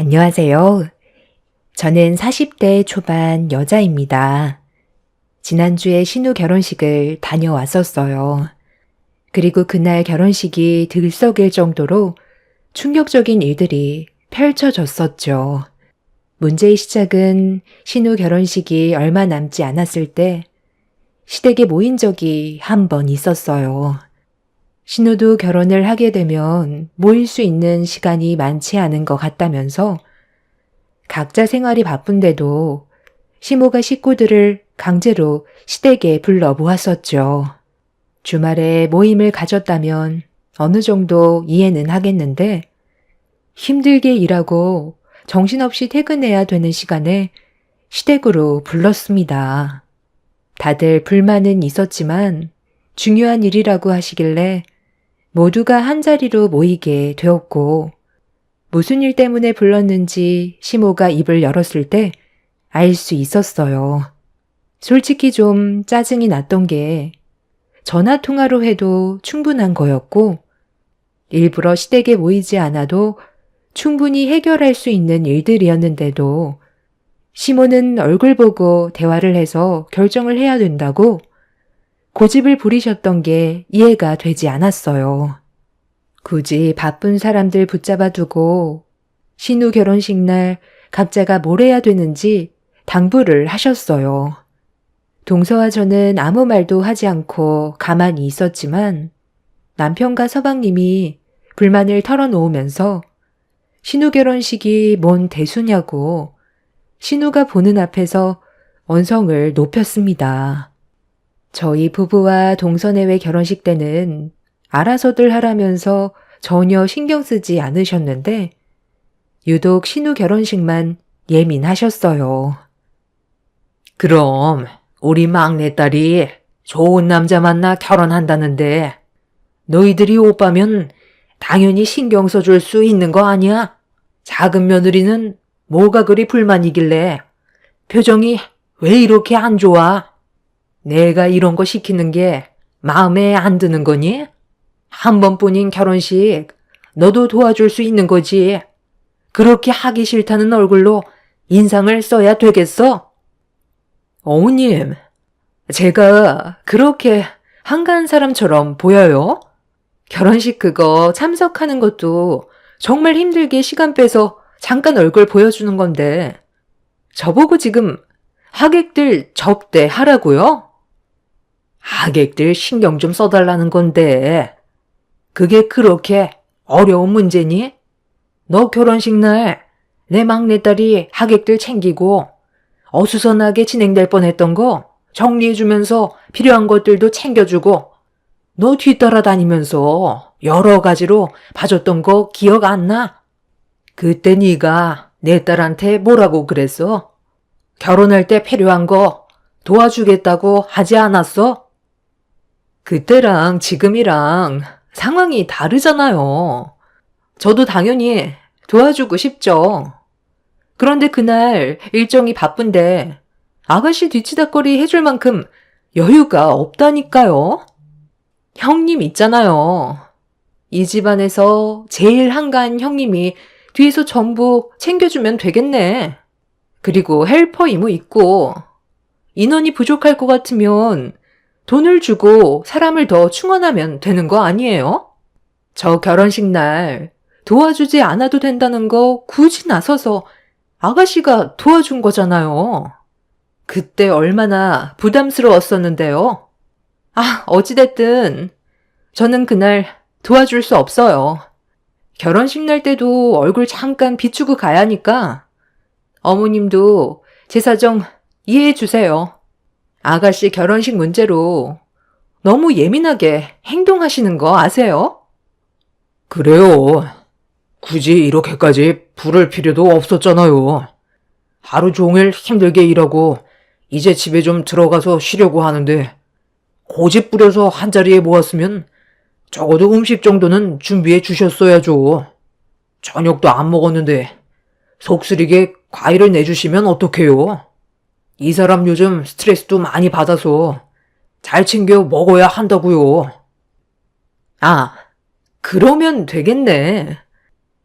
안녕하세요. 저는 40대 초반 여자입니다. 지난주에 신우 결혼식을 다녀왔었어요. 그리고 그날 결혼식이 들썩일 정도로 충격적인 일들이 펼쳐졌었죠. 문제의 시작은 신우 결혼식이 얼마 남지 않았을 때 시댁에 모인 적이 한 번 있었어요. 신우도 결혼을 하게 되면 모일 수 있는 시간이 많지 않은 것 같다면서 각자 생활이 바쁜데도 시모가 식구들을 강제로 시댁에 불러 모았었죠. 주말에 모임을 가졌다면 어느 정도 이해는 하겠는데 힘들게 일하고 정신없이 퇴근해야 되는 시간에 시댁으로 불렀습니다. 다들 불만은 있었지만 중요한 일이라고 하시길래 모두가 한자리로 모이게 되었고 무슨 일 때문에 불렀는지 시모가 입을 열었을 때 알 수 있었어요. 솔직히 좀 짜증이 났던 게 전화 통화로 해도 충분한 거였고 일부러 시댁에 모이지 않아도 충분히 해결할 수 있는 일들이었는데도 시모는 얼굴 보고 대화를 해서 결정을 해야 된다고 고집을 부리셨던 게 이해가 되지 않았어요. 굳이 바쁜 사람들 붙잡아 두고 신우 결혼식 날 각자가 뭘 해야 되는지 당부를 하셨어요. 동서와 저는 아무 말도 하지 않고 가만히 있었지만 남편과 서방님이 불만을 털어놓으면서 신우 결혼식이 뭔 대수냐고 신우가 보는 앞에서 언성을 높였습니다. 저희 부부와 동서내외 결혼식 때는 알아서들 하라면서 전혀 신경 쓰지 않으셨는데 유독 신우 결혼식만 예민하셨어요. 그럼 우리 막내딸이 좋은 남자 만나 결혼한다는데 너희들이 오빠면 당연히 신경 써줄 수 있는 거 아니야? 작은 며느리는 뭐가 그리 불만이길래 표정이 왜 이렇게 안 좋아? 내가 이런 거 시키는 게 마음에 안 드는 거니? 한 번뿐인 결혼식 너도 도와줄 수 있는 거지. 그렇게 하기 싫다는 얼굴로 인상을 써야 되겠어? 어머님, 제가 그렇게 한가한 사람처럼 보여요? 결혼식 그거 참석하는 것도 정말 힘들게 시간 빼서 잠깐 얼굴 보여주는 건데 저보고 지금 하객들 접대하라고요? 하객들 신경 좀 써달라는 건데 그게 그렇게 어려운 문제니? 너 결혼식 날 내 막내딸이 하객들 챙기고 어수선하게 진행될 뻔했던 거 정리해주면서 필요한 것들도 챙겨주고 너 뒤따라 다니면서 여러 가지로 봐줬던 거 기억 안 나? 그때 네가 내 딸한테 뭐라고 그랬어? 결혼할 때 필요한 거 도와주겠다고 하지 않았어? 그때랑 지금이랑 상황이 다르잖아요. 저도 당연히 도와주고 싶죠. 그런데 그날 일정이 바쁜데 아가씨 뒤치다꺼리 해줄 만큼 여유가 없다니까요. 형님 있잖아요. 이 집안에서 제일 한가한 형님이 뒤에서 전부 챙겨주면 되겠네. 그리고 헬퍼 이모 있고 인원이 부족할 것 같으면 돈을 주고 사람을 더 충원하면 되는 거 아니에요? 저 결혼식 날 도와주지 않아도 된다는 거 굳이 나서서 아가씨가 도와준 거잖아요. 그때 얼마나 부담스러웠었는데요. 어찌됐든 저는 그날 도와줄 수 없어요. 결혼식 날 때도 얼굴 잠깐 비추고 가야 하니까 어머님도 제 사정 이해해 주세요. 아가씨 결혼식 문제로 너무 예민하게 행동하시는 거 아세요? 그래요. 굳이 이렇게까지 부를 필요도 없었잖아요. 하루 종일 힘들게 일하고 이제 집에 좀 들어가서 쉬려고 하는데 고집 부려서 한자리에 모았으면 적어도 음식 정도는 준비해 주셨어야죠. 저녁도 안 먹었는데 속쓰리게 과일을 내주시면 어떡해요? 이 사람 요즘 스트레스도 많이 받아서 잘 챙겨 먹어야 한다고요. 그러면 되겠네.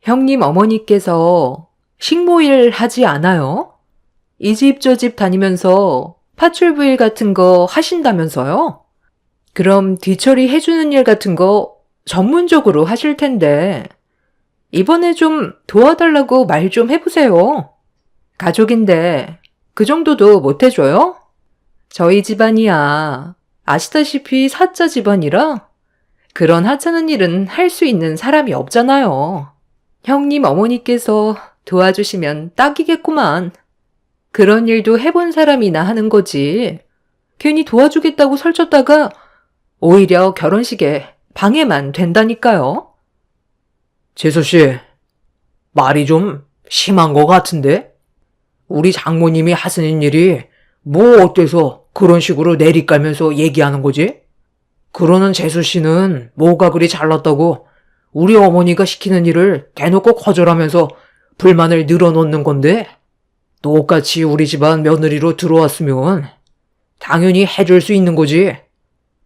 형님 어머니께서 식모일 하지 않아요? 이 집 저 집 다니면서 파출부 일 같은 거 하신다면서요? 그럼 뒤처리 해주는 일 같은 거 전문적으로 하실 텐데 이번에 좀 도와달라고 말 좀 해보세요. 가족인데 그 정도도 못 해줘요? 저희 집안이야. 아시다시피 사자 집안이라 그런 하찮은 일은 할 수 있는 사람이 없잖아요. 형님 어머니께서 도와주시면 딱이겠구만. 그런 일도 해본 사람이나 하는 거지. 괜히 도와주겠다고 설쳤다가 오히려 결혼식에 방해만 된다니까요. 재수씨, 말이 좀 심한 것 같은데? 우리 장모님이 하시는 일이 뭐 어때서 그런 식으로 내리깔면서 얘기하는 거지? 그러는 재수씨는 뭐가 그리 잘났다고 우리 어머니가 시키는 일을 대놓고 거절하면서 불만을 늘어놓는 건데, 똑같이 우리 집안 며느리로 들어왔으면 당연히 해줄 수 있는 거지.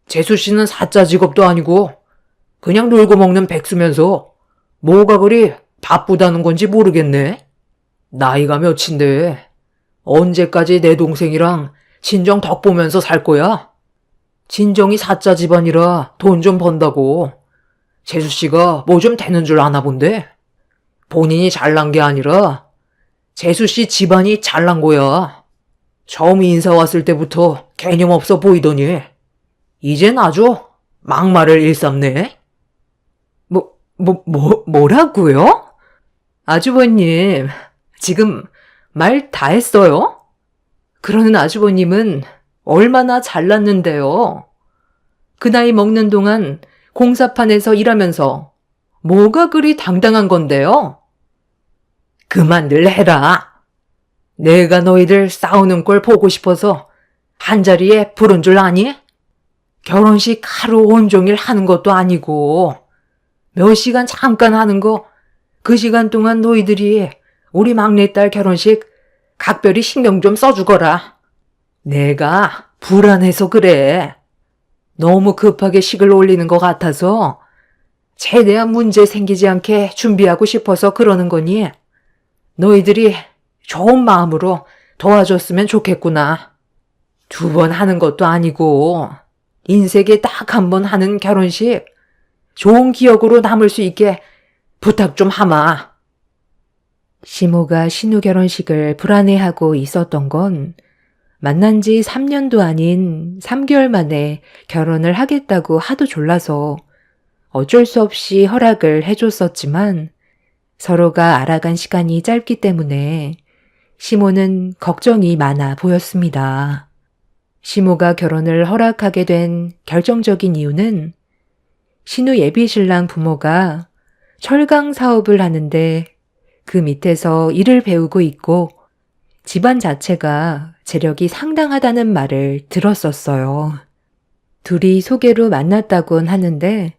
재수씨는 사자 직업도 아니고 그냥 놀고 먹는 백수면서 뭐가 그리 바쁘다는 건지 모르겠네. 나이가 몇인데 언제까지 내 동생이랑 친정 덕 보면서 살 거야? 친정이 사자 집안이라 돈 좀 번다고 재수씨가 뭐 좀 되는 줄 아나 본데? 본인이 잘난 게 아니라 재수씨 집안이 잘난 거야. 처음 인사 왔을 때부터 개념 없어 보이더니 이젠 아주 막말을 일삼네. 뭐라고요? 아주버님, 지금 말 다 했어요? 그러는 아주버님은 얼마나 잘났는데요. 그 나이 먹는 동안 공사판에서 일하면서 뭐가 그리 당당한 건데요? 그만들 해라. 내가 너희들 싸우는 걸 보고 싶어서 한자리에 부른 줄 아니? 결혼식 하루 온종일 하는 것도 아니고 몇 시간 잠깐 하는 거 그 시간 동안 너희들이 우리 막내딸 결혼식 각별히 신경 좀 써주거라. 내가 불안해서 그래. 너무 급하게 식을 올리는 것 같아서 최대한 문제 생기지 않게 준비하고 싶어서 그러는 거니 너희들이 좋은 마음으로 도와줬으면 좋겠구나. 2번 하는 것도 아니고 인생에 딱 1번 하는 결혼식 좋은 기억으로 남을 수 있게 부탁 좀 하마. 시모가 신우 결혼식을 불안해하고 있었던 건 만난 지 3년도 아닌 3개월 만에 결혼을 하겠다고 하도 졸라서 어쩔 수 없이 허락을 해줬었지만 서로가 알아간 시간이 짧기 때문에 시모는 걱정이 많아 보였습니다. 시모가 결혼을 허락하게 된 결정적인 이유는 신우 예비신랑 부모가 철강 사업을 하는데 그 밑에서 일을 배우고 있고 집안 자체가 재력이 상당하다는 말을 들었었어요. 둘이 소개로 만났다곤 하는데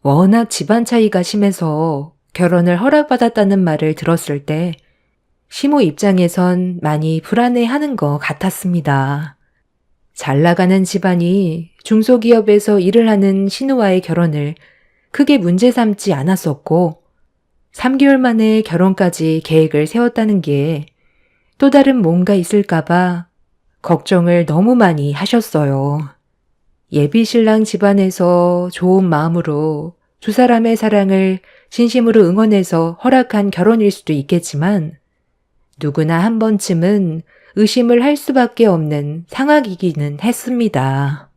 워낙 집안 차이가 심해서 결혼을 허락받았다는 말을 들었을 때 시모 입장에선 많이 불안해하는 것 같았습니다. 잘 나가는 집안이 중소기업에서 일을 하는 신우와의 결혼을 크게 문제 삼지 않았었고 3개월 만에 결혼까지 계획을 세웠다는 게 또 다른 뭔가 있을까봐 걱정을 너무 많이 하셨어요. 예비신랑 집안에서 좋은 마음으로 2사람의 사랑을 진심으로 응원해서 허락한 결혼일 수도 있겠지만 누구나 한 번쯤은 의심을 할 수밖에 없는 상황이기는 했습니다.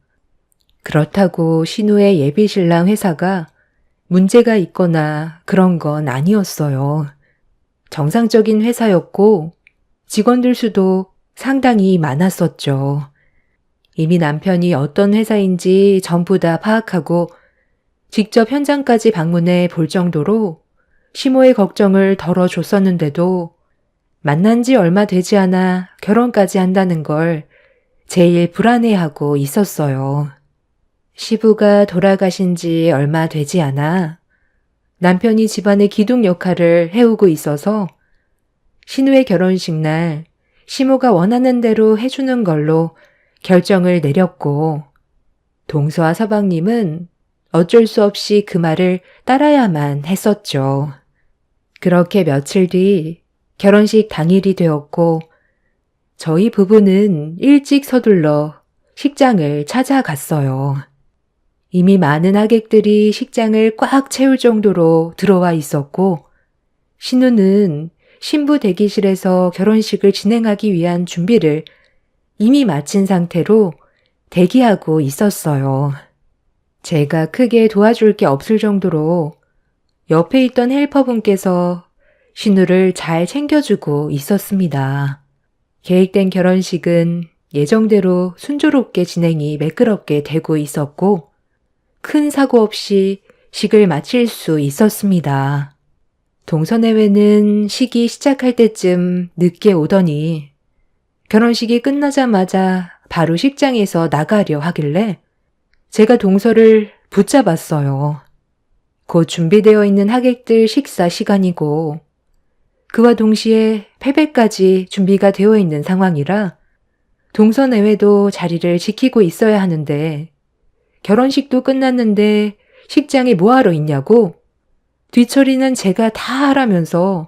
그렇다고 신우의 예비신랑 회사가 문제가 있거나 그런 건 아니었어요. 정상적인 회사였고 직원들 수도 상당히 많았었죠. 이미 남편이 어떤 회사인지 전부 다 파악하고 직접 현장까지 방문해 볼 정도로 시모의 걱정을 덜어줬었는데도 만난 지 얼마 되지 않아 결혼까지 한다는 걸 제일 불안해하고 있었어요. 시부가 돌아가신 지 얼마 되지 않아 남편이 집안의 기둥 역할을 해오고 있어서 신우의 결혼식 날 시모가 원하는 대로 해주는 걸로 결정을 내렸고 동서와 서방님은 어쩔 수 없이 그 말을 따라야만 했었죠. 그렇게 며칠 뒤 결혼식 당일이 되었고 저희 부부는 일찍 서둘러 식장을 찾아갔어요. 이미 많은 하객들이 식장을 꽉 채울 정도로 들어와 있었고 신우는 신부 대기실에서 결혼식을 진행하기 위한 준비를 이미 마친 상태로 대기하고 있었어요. 제가 크게 도와줄 게 없을 정도로 옆에 있던 헬퍼분께서 신우를 잘 챙겨주고 있었습니다. 계획된 결혼식은 예정대로 순조롭게 진행이 매끄럽게 되고 있었고 큰 사고 없이 식을 마칠 수 있었습니다. 동서내외는 식이 시작할 때쯤 늦게 오더니 결혼식이 끝나자마자 바로 식장에서 나가려 하길래 제가 동서를 붙잡았어요. 곧 준비되어 있는 하객들 식사 시간이고 그와 동시에 패배까지 준비가 되어 있는 상황이라 동서내외도 자리를 지키고 있어야 하는데 결혼식도 끝났는데 식장에 뭐하러 있냐고 뒤처리는 제가 다 하라면서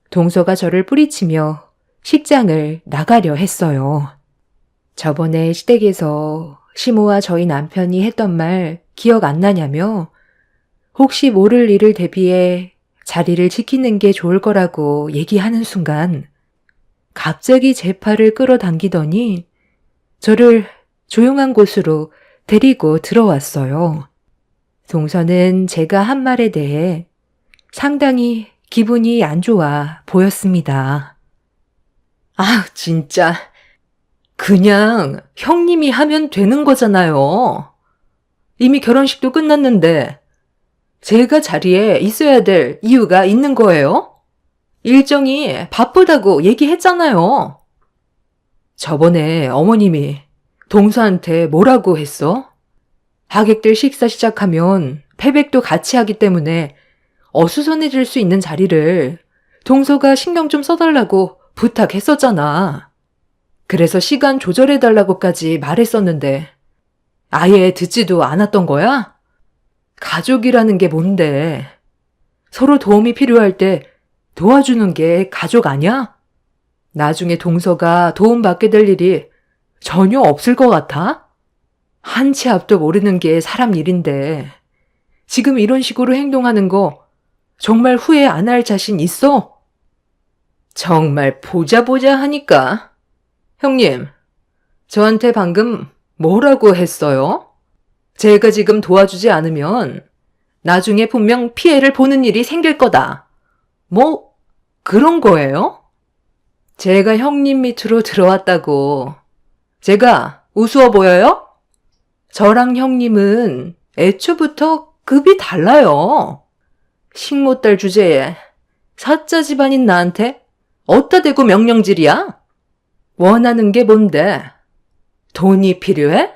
동서가 저를 뿌리치며 식장을 나가려 했어요. 저번에 시댁에서 시모와 저희 남편이 했던 말 기억 안 나냐며 혹시 모를 일을 대비해 자리를 지키는 게 좋을 거라고 얘기하는 순간 갑자기 제 팔을 끌어당기더니 저를 조용한 곳으로 데리고 들어왔어요. 동서는 제가 한 말에 대해 상당히 기분이 안 좋아 보였습니다. 아, 진짜. 그냥 형님이 하면 되는 거잖아요. 이미 결혼식도 끝났는데 제가 자리에 있어야 될 이유가 있는 거예요? 일정이 바쁘다고 얘기했잖아요. 저번에 어머님이 동서한테 뭐라고 했어? 하객들 식사 시작하면 패백도 같이 하기 때문에 어수선해질 수 있는 자리를 동서가 신경 좀 써달라고 부탁했었잖아. 그래서 시간 조절해달라고까지 말했었는데 아예 듣지도 않았던 거야? 가족이라는 게 뭔데? 서로 도움이 필요할 때 도와주는 게 가족 아니야? 나중에 동서가 도움받게 될 일이 전혀 없을 것 같아? 한 치 앞도 모르는 게 사람 일인데 지금 이런 식으로 행동하는 거 정말 후회 안 할 자신 있어? 정말 보자 하니까. 형님, 저한테 방금 뭐라고 했어요? 제가 지금 도와주지 않으면 나중에 분명 피해를 보는 일이 생길 거다. 뭐 그런 거예요? 제가 형님 밑으로 들어왔다고 제가 우스워 보여요? 저랑 형님은 애초부터 급이 달라요. 식모딸 주제에 사짜 집안인 나한테 어디다 대고 명령질이야? 원하는 게 뭔데? 돈이 필요해?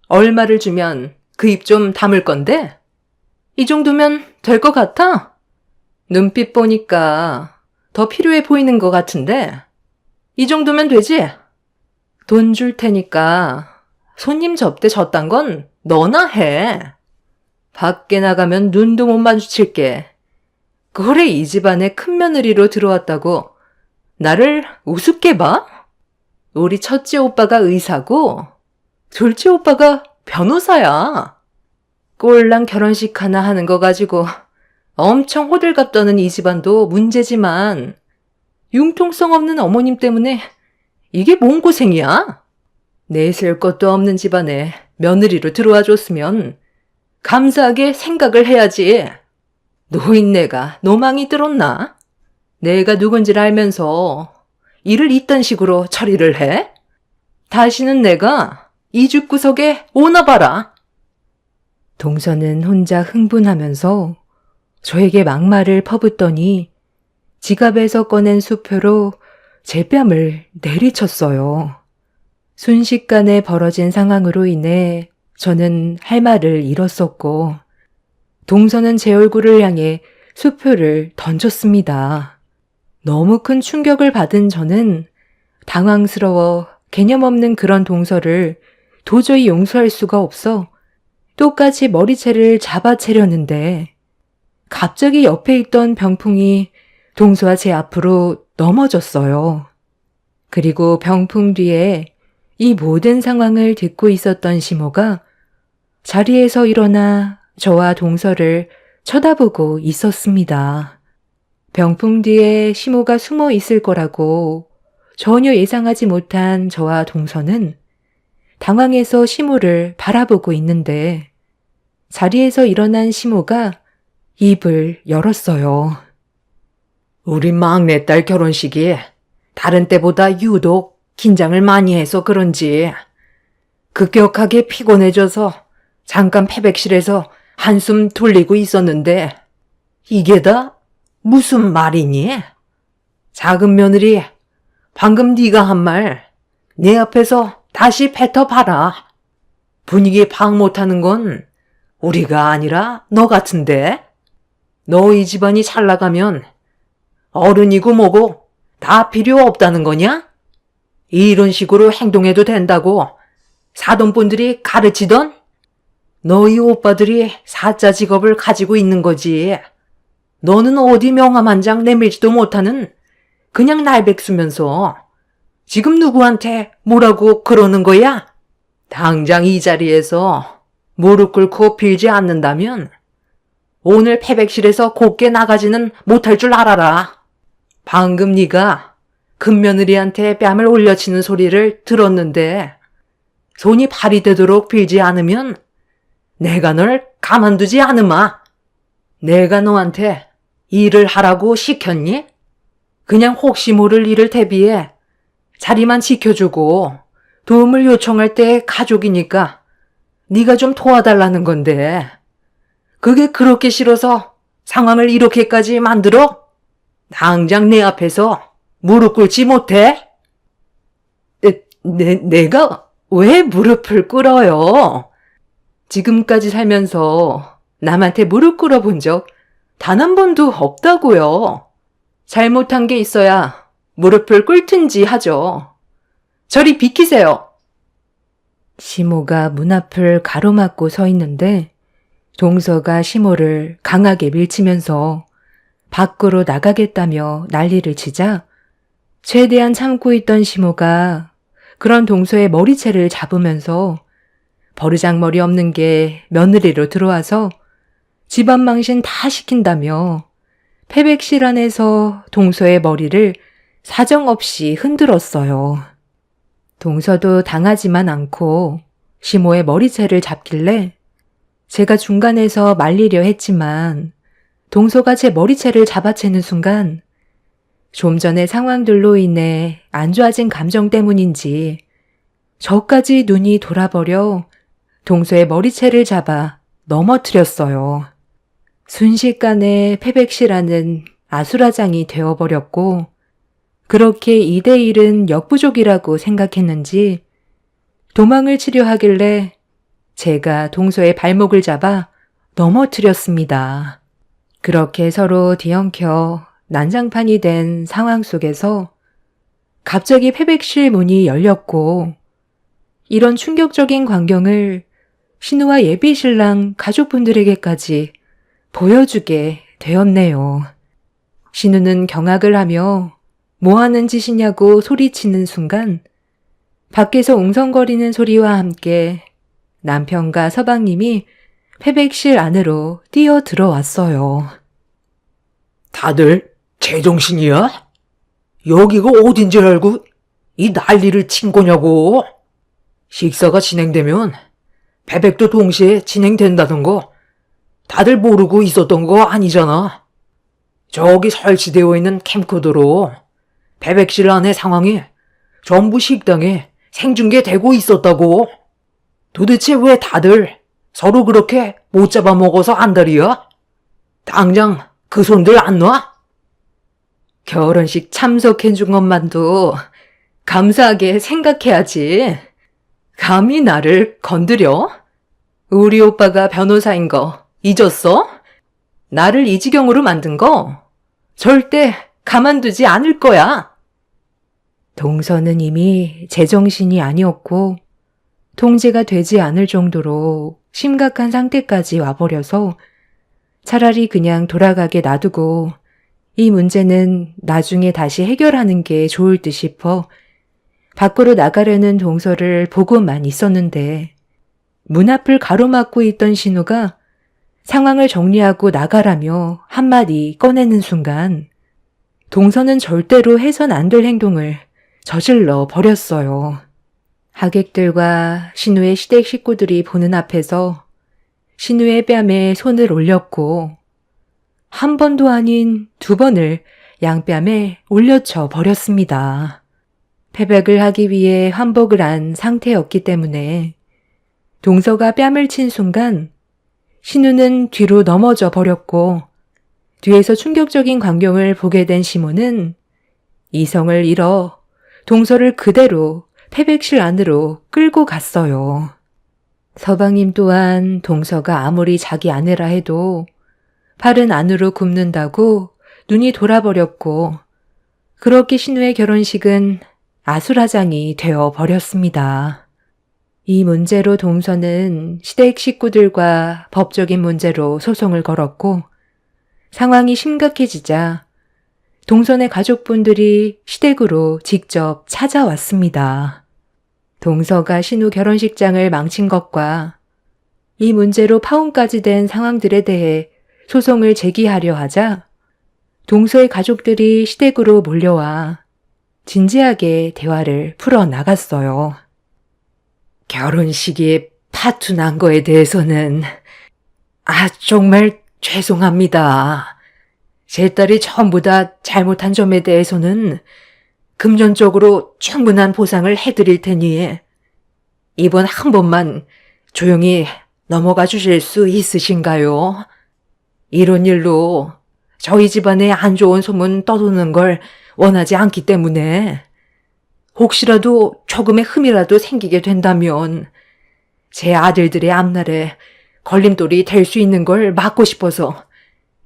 얼마를 주면 그 입 좀 다물 건데? 이 정도면 될 것 같아? 눈빛 보니까 더 필요해 보이는 것 같은데 이 정도면 되지? 돈 줄 테니까 손님 접대 졌단 건 너나 해. 밖에 나가면 눈도 못 마주칠게. 그래 이 집안에 큰 며느리로 들어왔다고 나를 우습게 봐? 우리 첫째 오빠가 의사고 둘째 오빠가 변호사야. 꼴랑 결혼식 하나 하는 거 가지고 엄청 호들갑 떠는 이 집안도 문제지만 융통성 없는 어머님 때문에 이게 뭔 고생이야? 내세울 것도 없는 집안에 며느리로 들어와 줬으면 감사하게 생각을 해야지. 노인네가 노망이 들었나? 내가 누군지를 알면서 일을 이딴 식으로 처리를 해? 다시는 내가 이 집구석에 오나 봐라. 동서는 혼자 흥분하면서 저에게 막말을 퍼붓더니 지갑에서 꺼낸 수표로 제 뺨을 내리쳤어요. 순식간에 벌어진 상황으로 인해 저는 할 말을 잃었었고 동서는 제 얼굴을 향해 수표를 던졌습니다. 너무 큰 충격을 받은 저는 당황스러워 개념 없는 그런 동서를 도저히 용서할 수가 없어 똑같이 머리채를 잡아채려는데 갑자기 옆에 있던 병풍이 동서와 제 앞으로 넘어졌어요. 그리고 병풍 뒤에 이 모든 상황을 듣고 있었던 시모가 자리에서 일어나 저와 동서를 쳐다보고 있었습니다. 병풍 뒤에 시모가 숨어 있을 거라고 전혀 예상하지 못한 저와 동서는 당황해서 시모를 바라보고 있는데 자리에서 일어난 시모가 입을 열었어요. 우리 막내딸 결혼식이 다른 때보다 유독 긴장을 많이 해서 그런지 급격하게 피곤해져서 잠깐 패백실에서 한숨 돌리고 있었는데 이게 다 무슨 말이니? 작은 며느리, 방금 네가 한 말 내 앞에서 다시 뱉어봐라. 분위기 파악 못하는 건 우리가 아니라 너 같은데? 너희 집안이 잘 나가면 어른이고 뭐고 다 필요 없다는 거냐? 이런 식으로 행동해도 된다고 사돈분들이 가르치던? 너희 오빠들이 사자 직업을 가지고 있는 거지. 너는 어디 명함 한 장 내밀지도 못하는 그냥 날백수면서 지금 누구한테 뭐라고 그러는 거야? 당장 이 자리에서 무릎 꿇고 빌지 않는다면 오늘 패백실에서 곱게 나가지는 못할 줄 알아라. 방금 네가 큰며느리한테 뺨을 올려치는 소리를 들었는데 손이 발이 되도록 빌지 않으면 내가 널 가만두지 않으마. 내가 너한테 일을 하라고 시켰니? 그냥 혹시 모를 일을 대비해 자리만 지켜주고 도움을 요청할 때 가족이니까 네가 좀 도와달라는 건데 그게 그렇게 싫어서 상황을 이렇게까지 만들어? 당장 내 앞에서 무릎 꿇지 못해? 내가 왜 무릎을 꿇어요? 지금까지 살면서 남한테 무릎 꿇어본 적 단 한 번도 없다고요. 잘못한 게 있어야 무릎을 꿇든지 하죠. 저리 비키세요. 시모가 문 앞을 가로막고 서 있는데 동서가 시모를 강하게 밀치면서 밖으로 나가겠다며 난리를 치자 최대한 참고 있던 시모가 그런 동서의 머리채를 잡으면서 버르장머리 없는 게 며느리로 들어와서 집안 망신 다 시킨다며 패백실 안에서 동서의 머리를 사정없이 흔들었어요. 동서도 당하지만 않고 시모의 머리채를 잡길래 제가 중간에서 말리려 했지만 동서가 제 머리채를 잡아채는 순간 좀 전의 상황들로 인해 안 좋아진 감정 때문인지 저까지 눈이 돌아버려 동서의 머리채를 잡아 넘어뜨렸어요. 순식간에 패백시라는 아수라장이 되어버렸고 그렇게 2대1은 역부족이라고 생각했는지 도망을 치려 하길래 제가 동서의 발목을 잡아 넘어뜨렸습니다. 그렇게 서로 뒤엉켜 난장판이 된 상황 속에서 갑자기 패백실 문이 열렸고 이런 충격적인 광경을 신우와 예비신랑 가족분들에게까지 보여주게 되었네요. 신우는 경악을 하며 뭐 하는 짓이냐고 소리치는 순간 밖에서 웅성거리는 소리와 함께 남편과 서방님이 패백실 안으로 뛰어 들어왔어요. 다들 제정신이야? 여기가 어딘지 알고 이 난리를 친 거냐고. 식사가 진행되면 패백도 동시에 진행된다던 거 다들 모르고 있었던 거 아니잖아. 저기 설치되어 있는 캠코더로 패백실 안의 상황이 전부 식당에 생중계되고 있었다고. 도대체 왜 다들 서로 그렇게 못 잡아먹어서 안달이야? 당장 그 손들 안 놔? 결혼식 참석해준 것만도 감사하게 생각해야지. 감히 나를 건드려? 우리 오빠가 변호사인 거 잊었어? 나를 이 지경으로 만든 거 절대 가만두지 않을 거야. 동서는 이미 제정신이 아니었고 통제가 되지 않을 정도로 심각한 상태까지 와버려서 차라리 그냥 돌아가게 놔두고 이 문제는 나중에 다시 해결하는 게 좋을 듯 싶어 밖으로 나가려는 동서를 보고만 있었는데 문 앞을 가로막고 있던 신우가 상황을 정리하고 나가라며 한마디 꺼내는 순간 동서는 절대로 해선 안 될 행동을 저질러 버렸어요. 하객들과 신우의 시댁 식구들이 보는 앞에서 신우의 뺨에 손을 올렸고 한 번도 아닌 두 번을 양뺨에 올려쳐 버렸습니다. 패백을 하기 위해 환복을 한 상태였기 때문에 동서가 뺨을 친 순간 신우는 뒤로 넘어져 버렸고 뒤에서 충격적인 광경을 보게 된 시몬은 이성을 잃어 동서를 그대로 패백실 안으로 끌고 갔어요. 서방님 또한 동서가 아무리 자기 아내라 해도 팔은 안으로 굽는다고 눈이 돌아버렸고 그렇게 신우의 결혼식은 아수라장이 되어 버렸습니다. 이 문제로 동서는 시댁 식구들과 법적인 문제로 소송을 걸었고 상황이 심각해지자 동선의 가족분들이 시댁으로 직접 찾아왔습니다. 동서가 신우 결혼식장을 망친 것과 이 문제로 파혼까지 된 상황들에 대해 소송을 제기하려 하자 동서의 가족들이 시댁으로 몰려와 진지하게 대화를 풀어나갔어요. 결혼식이 파투난 거에 대해서는 정말 죄송합니다. 제 딸이 전부 다 잘못한 점에 대해서는 금전적으로 충분한 보상을 해드릴 테니 이번 한 번만 조용히 넘어가 주실 수 있으신가요? 이런 일로 저희 집안에 안 좋은 소문 떠도는 걸 원하지 않기 때문에 혹시라도 조금의 흠이라도 생기게 된다면 제 아들들의 앞날에 걸림돌이 될 수 있는 걸 막고 싶어서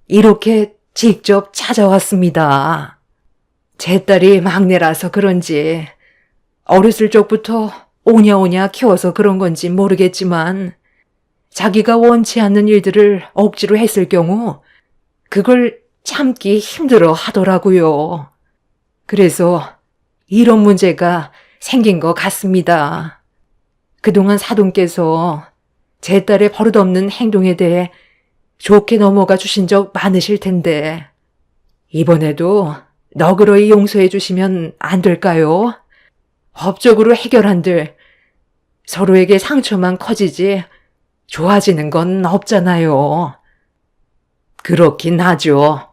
이렇게 직접 찾아왔습니다. 제 딸이 막내라서 그런지 어렸을 적부터 오냐오냐 키워서 그런 건지 모르겠지만 자기가 원치 않는 일들을 억지로 했을 경우 그걸 참기 힘들어 하더라고요. 그래서 이런 문제가 생긴 것 같습니다. 그동안 사돈께서 제 딸의 버릇없는 행동에 대해 좋게 넘어가 주신 적 많으실 텐데 이번에도 너그러이 용서해 주시면 안 될까요? 법적으로 해결한들 서로에게 상처만 커지지 좋아지는 건 없잖아요. 그렇긴 하죠.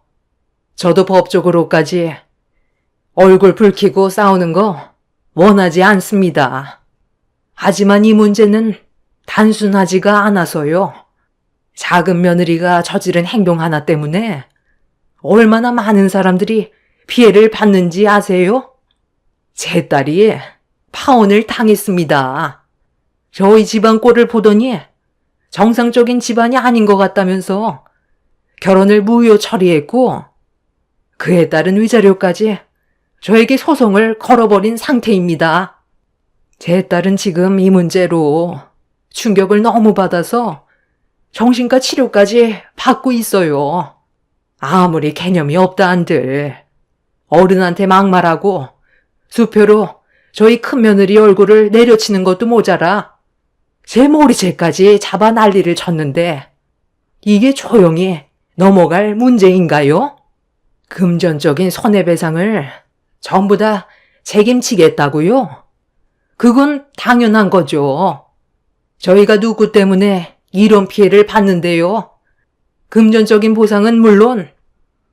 저도 법적으로까지 얼굴 붉히고 싸우는 거 원하지 않습니다. 하지만 이 문제는 단순하지가 않아서요. 작은 며느리가 저지른 행동 하나 때문에 얼마나 많은 사람들이 피해를 받는지 아세요? 제 딸이 파혼을 당했습니다. 저희 집안 꼴을 보더니 정상적인 집안이 아닌 것 같다면서 결혼을 무효 처리했고 그에 따른 위자료까지 저에게 소송을 걸어버린 상태입니다. 제 딸은 지금 이 문제로 충격을 너무 받아서 정신과 치료까지 받고 있어요. 아무리 개념이 없다 한들 어른한테 막말하고 수표로 저희 큰며느리 얼굴을 내려치는 것도 모자라 제 머리채까지 잡아 난리를 쳤는데 이게 조용히 넘어갈 문제인가요? 금전적인 손해배상을 전부 다 책임지겠다고요? 그건 당연한 거죠. 저희가 누구 때문에 이런 피해를 받는데요. 금전적인 보상은 물론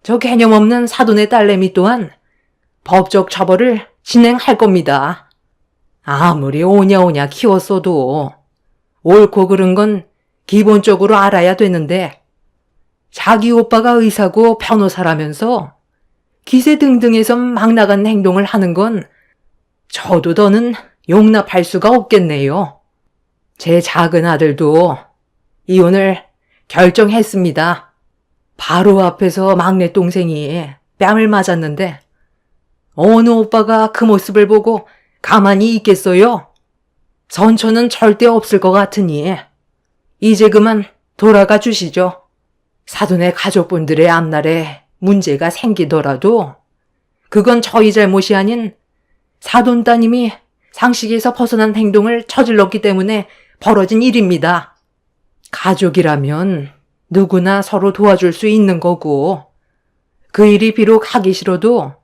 저 개념 없는 사돈의 딸내미 또한 법적 처벌을 진행할 겁니다. 아무리 오냐오냐 키웠어도 옳고 그른 건 기본적으로 알아야 되는데 자기 오빠가 의사고 변호사라면서 기세등등해서 막 나간 행동을 하는 건 저도 더는 용납할 수가 없겠네요. 제 작은 아들도 이혼을 결정했습니다. 바로 앞에서 막내 동생이 뺨을 맞았는데 어느 오빠가 그 모습을 보고 가만히 있겠어요? 선처는 절대 없을 것 같으니 이제 그만 돌아가 주시죠. 사돈의 가족분들의 앞날에 문제가 생기더라도 그건 저희 잘못이 아닌 사돈 따님이 상식에서 벗어난 행동을 저질렀기 때문에 벌어진 일입니다. 가족이라면 누구나 서로 도와줄 수 있는 거고, 그 일이 비록 하기 싫어도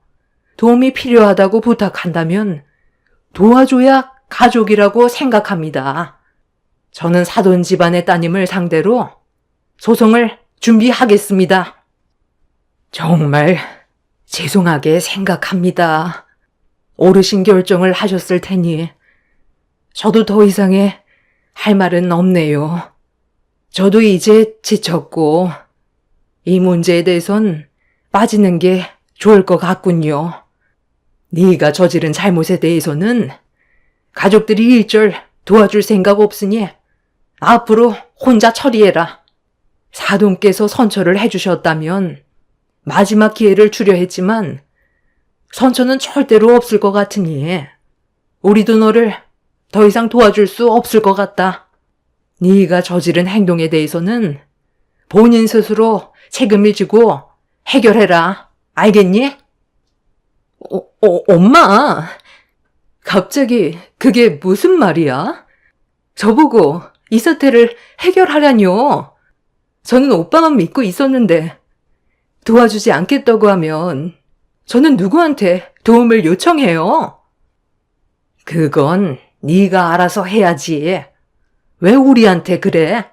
도움이 필요하다고 부탁한다면 도와줘야 가족이라고 생각합니다. 저는 사돈 집안의 따님을 상대로 소송을 준비하겠습니다. 정말 죄송하게 생각합니다. 어르신 결정을 하셨을 테니 저도 더 이상의 할 말은 없네요. 저도 이제 지쳤고 이 문제에 대해선 빠지는 게 좋을 것 같군요. 네가 저지른 잘못에 대해서는 가족들이 일절 도와줄 생각 없으니 앞으로 혼자 처리해라. 사돈께서 선처를 해주셨다면 마지막 기회를 주려 했지만 선처는 절대로 없을 것 같으니 우리도 너를 더 이상 도와줄 수 없을 것 같다. 네가 저지른 행동에 대해서는 본인 스스로 책임을 지고 해결해라. 알겠니? 엄마! 갑자기 그게 무슨 말이야? 저보고 이 사태를 해결하라뇨. 저는 오빠만 믿고 있었는데 도와주지 않겠다고 하면 저는 누구한테 도움을 요청해요? 그건 네가 알아서 해야지. 왜 우리한테 그래?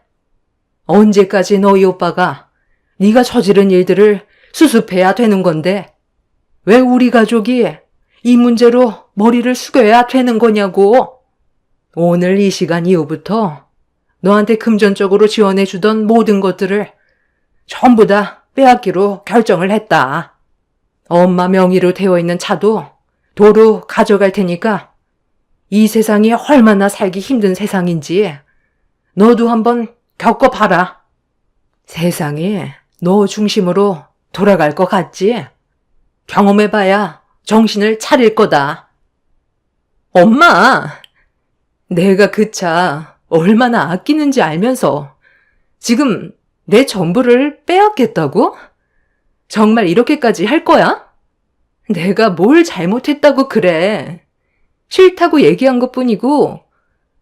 언제까지 너희 오빠가 네가 저지른 일들을 수습해야 되는 건데 왜 우리 가족이 이 문제로 머리를 숙여야 되는 거냐고. 오늘 이 시간 이후부터 너한테 금전적으로 지원해주던 모든 것들을 전부 다 빼앗기로 결정을 했다. 엄마 명의로 되어 있는 차도 도로 가져갈 테니까 이 세상이 얼마나 살기 힘든 세상인지 너도 한번 겪어봐라. 세상이 너 중심으로 돌아갈 것 같지? 경험해봐야 정신을 차릴 거다. 엄마! 내가 그 차 얼마나 아끼는지 알면서 지금 내 전부를 빼앗겠다고? 정말 이렇게까지 할 거야? 내가 뭘 잘못했다고 그래. 싫다고 얘기한 것뿐이고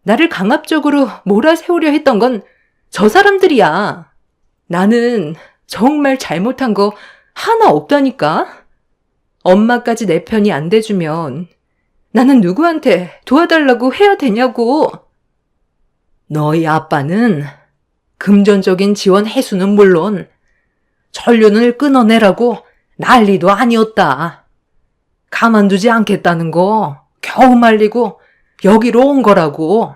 나를 강압적으로 몰아세우려 했던 건 저 사람들이야. 나는 정말 잘못한 거 하나 없다니까? 엄마까지 내 편이 안 돼주면 나는 누구한테 도와달라고 해야 되냐고. 너희 아빠는 금전적인 지원 해수는 물론 전륜을 끊어내라고 난리도 아니었다. 가만두지 않겠다는 거 겨우 말리고 여기로 온 거라고.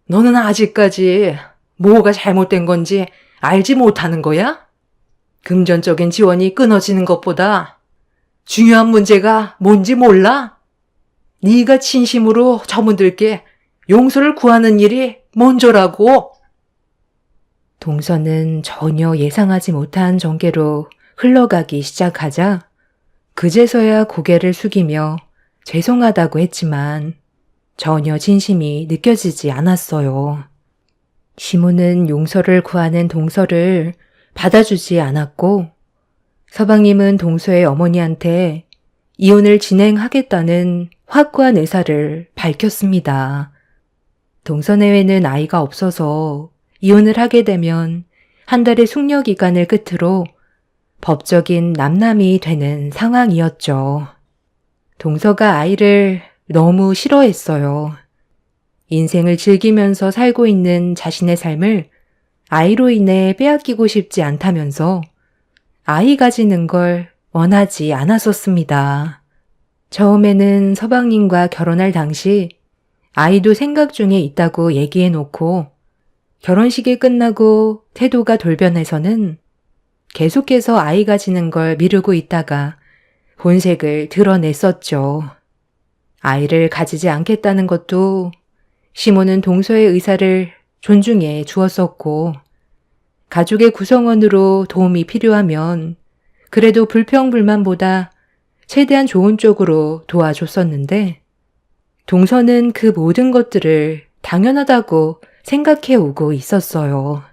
너는 아직까지 뭐가 잘못된 건지 알지 못하는 거야? 금전적인 지원이 끊어지는 것보다 중요한 문제가 뭔지 몰라? 네가 진심으로 저분들께 용서를 구하는 일이 먼저라고. 동서는 전혀 예상하지 못한 전개로 흘러가기 시작하자 그제서야 고개를 숙이며 죄송하다고 했지만 전혀 진심이 느껴지지 않았어요. 시모는 용서를 구하는 동서를 받아주지 않았고 서방님은 동서의 어머니한테 이혼을 진행하겠다는 확고한 의사를 밝혔습니다. 동서 내외는 아이가 없어서 이혼을 하게 되면 한 달의 숙려 기간을 끝으로 법적인 남남이 되는 상황이었죠. 동서가 아이를 너무 싫어했어요. 인생을 즐기면서 살고 있는 자신의 삶을 아이로 인해 빼앗기고 싶지 않다면서 아이 가지는 걸 원하지 않았었습니다. 처음에는 서방님과 결혼할 당시 아이도 생각 중에 있다고 얘기해 놓고 결혼식이 끝나고 태도가 돌변해서는 계속해서 아이 가지는 걸 미루고 있다가 본색을 드러냈었죠. 아이를 가지지 않겠다는 것도 시모는 동서의 의사를 존중해 주었었고 가족의 구성원으로 도움이 필요하면 그래도 불평불만보다 최대한 좋은 쪽으로 도와줬었는데 동서는 그 모든 것들을 당연하다고 생각해 오고 있었어요.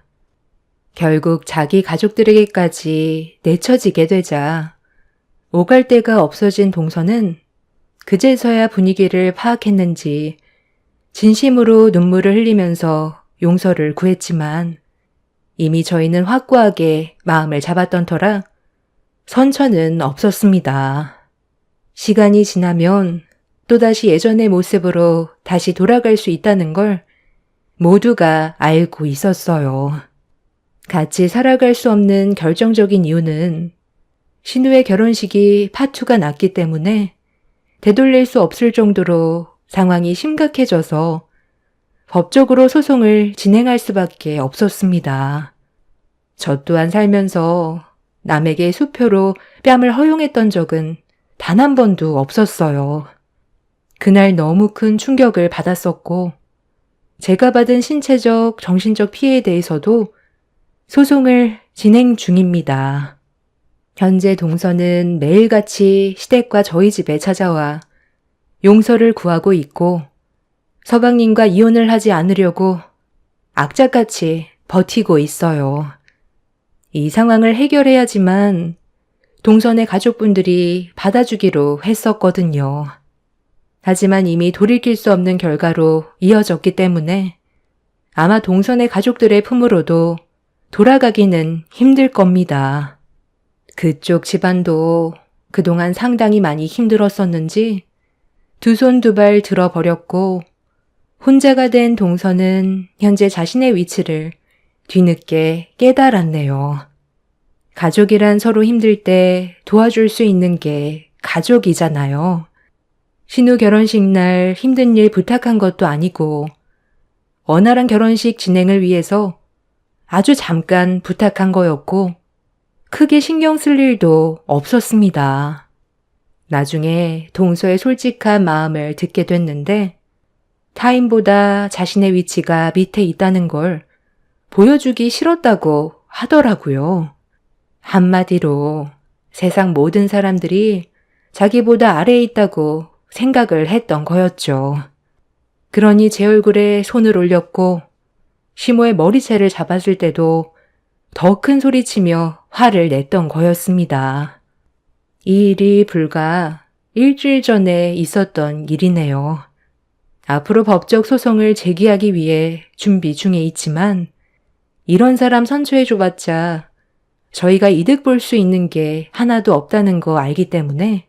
결국 자기 가족들에게까지 내쳐지게 되자 오갈 데가 없어진 동서는 그제서야 분위기를 파악했는지 진심으로 눈물을 흘리면서 용서를 구했지만 이미 저희는 확고하게 마음을 잡았던 터라 선처는 없었습니다. 시간이 지나면 또다시 예전의 모습으로 다시 돌아갈 수 있다는 걸 모두가 알고 있었어요. 같이 살아갈 수 없는 결정적인 이유는 신우의 결혼식이 파투가 났기 때문에 되돌릴 수 없을 정도로 상황이 심각해져서 법적으로 소송을 진행할 수밖에 없었습니다. 저 또한 살면서 남에게 수표로 뺨을 허용했던 적은 단 한 번도 없었어요. 그날 너무 큰 충격을 받았었고 제가 받은 신체적, 정신적 피해에 대해서도 소송을 진행 중입니다. 현재 동서는 매일같이 시댁과 저희 집에 찾아와 용서를 구하고 있고 서방님과 이혼을 하지 않으려고 악착같이 버티고 있어요. 이 상황을 해결해야지만 동선의 가족분들이 받아주기로 했었거든요. 하지만 이미 돌이킬 수 없는 결과로 이어졌기 때문에 아마 동선의 가족들의 품으로도 돌아가기는 힘들 겁니다. 그쪽 집안도 그동안 상당히 많이 힘들었었는지 두 손 두 발 들어버렸고 혼자가 된 동서는 현재 자신의 위치를 뒤늦게 깨달았네요. 가족이란 서로 힘들 때 도와줄 수 있는 게 가족이잖아요. 신우 결혼식 날 힘든 일 부탁한 것도 아니고 원활한 결혼식 진행을 위해서 아주 잠깐 부탁한 거였고 크게 신경 쓸 일도 없었습니다. 나중에 동서의 솔직한 마음을 듣게 됐는데 타인보다 자신의 위치가 밑에 있다는 걸 보여주기 싫었다고 하더라고요. 한마디로 세상 모든 사람들이 자기보다 아래에 있다고 생각을 했던 거였죠. 그러니 제 얼굴에 손을 올렸고 시모의 머리채를 잡았을 때도 더 큰 소리치며 화를 냈던 거였습니다. 이 일이 불과 일주일 전에 있었던 일이네요. 앞으로 법적 소송을 제기하기 위해 준비 중에 있지만 이런 사람 선처해줘봤자 저희가 이득 볼 수 있는 게 하나도 없다는 거 알기 때문에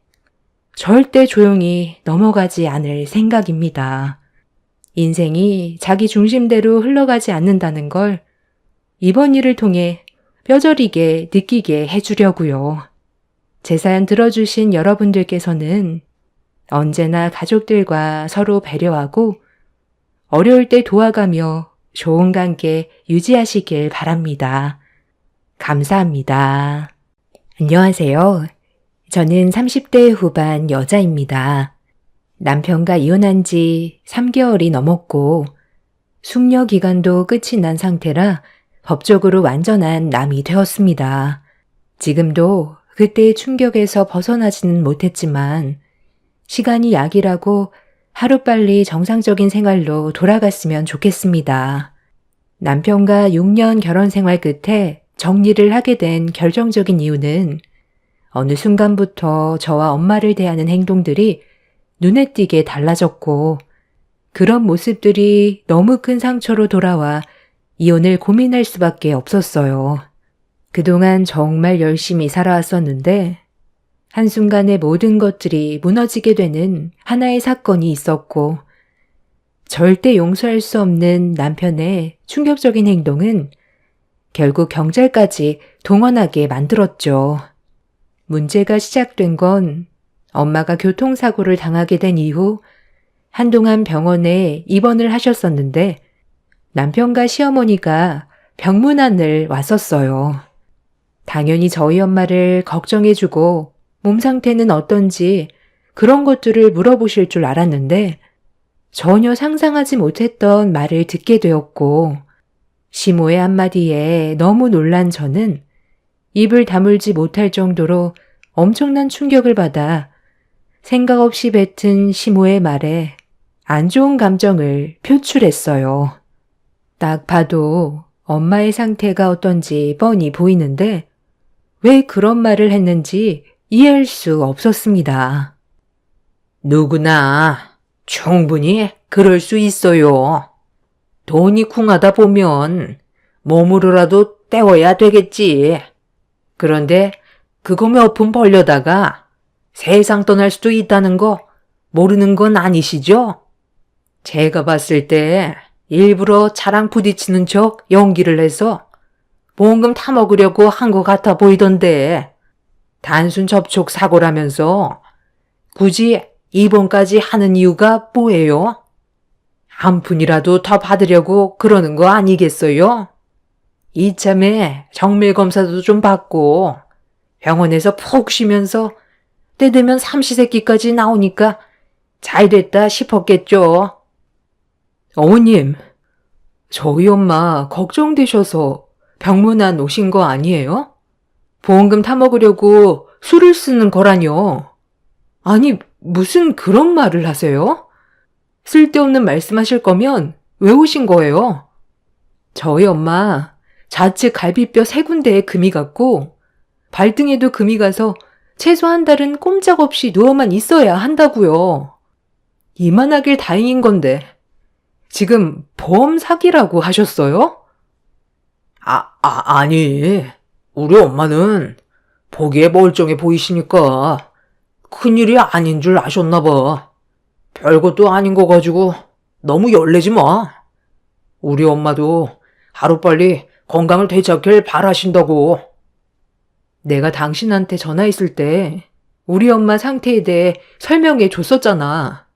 절대 조용히 넘어가지 않을 생각입니다. 인생이 자기 중심대로 흘러가지 않는다는 걸 이번 일을 통해 뼈저리게 느끼게 해주려고요. 제 사연 들어주신 여러분들께서는 언제나 가족들과 서로 배려하고 어려울 때 도와가며 좋은 관계 유지하시길 바랍니다. 감사합니다. 안녕하세요. 저는 30대 후반 여자입니다. 남편과 이혼한 지 3개월이 넘었고 숙려 기간도 끝이 난 상태라 법적으로 완전한 남이 되었습니다. 지금도 그때의 충격에서 벗어나지는 못했지만 시간이 약이라고 하루빨리 정상적인 생활로 돌아갔으면 좋겠습니다. 남편과 6년 결혼 생활 끝에 정리를 하게 된 결정적인 이유는 어느 순간부터 저와 엄마를 대하는 행동들이 눈에 띄게 달라졌고 그런 모습들이 너무 큰 상처로 돌아와 이혼을 고민할 수밖에 없었어요. 그동안 정말 열심히 살아왔었는데 한순간에 모든 것들이 무너지게 되는 하나의 사건이 있었고 절대 용서할 수 없는 남편의 충격적인 행동은 결국 경찰까지 동원하게 만들었죠. 문제가 시작된 건 엄마가 교통사고를 당하게 된 이후 한동안 병원에 입원을 하셨었는데 남편과 시어머니가 병문안을 왔었어요. 당연히 저희 엄마를 걱정해주고 몸 상태는 어떤지 그런 것들을 물어보실 줄 알았는데 전혀 상상하지 못했던 말을 듣게 되었고 시모의 한마디에 너무 놀란 저는 입을 다물지 못할 정도로 엄청난 충격을 받아 생각 없이 뱉은 시모의 말에 안 좋은 감정을 표출했어요. 딱 봐도 엄마의 상태가 어떤지 뻔히 보이는데 왜 그런 말을 했는지 이해할 수 없었습니다. 누구나 충분히 그럴 수 있어요. 돈이 궁하다 보면 몸으로라도 때워야 되겠지. 그런데 그거 몇 푼 벌려다가 세상 떠날 수도 있다는 거 모르는 건 아니시죠? 제가 봤을 때 일부러 차랑 부딪히는 척 연기를 해서 보험금 타먹으려고 한 것 같아 보이던데 단순 접촉 사고라면서 굳이 입원까지 하는 이유가 뭐예요? 한 푼이라도 더 받으려고 그러는 거 아니겠어요? 이참에 정밀 검사도 좀 받고 병원에서 푹 쉬면서 때 되면 삼시세끼까지 나오니까 잘 됐다 싶었겠죠. 어머님, 저희 엄마 걱정되셔서 병문안 오신 거 아니에요? 보험금 타먹으려고 술을 쓰는 거라뇨. 아니, 무슨 그런 말을 하세요? 쓸데없는 말씀하실 거면 왜 오신 거예요? 저희 엄마 좌측 갈비뼈 3군데에 금이 갔고 발등에도 금이 가서 최소 한 달은 꼼짝없이 누워만 있어야 한다고요. 이만하길 다행인 건데 지금 보험 사기라고 하셨어요? 아니. 우리 엄마는 보기에 멀쩡해 보이시니까 큰일이 아닌 줄 아셨나 봐. 별것도 아닌 거 가지고 너무 열내지 마. 우리 엄마도 하루빨리 건강을 되찾길 바라신다고. 내가 당신한테 전화했을 때 우리 엄마 상태에 대해 설명해 줬었잖아.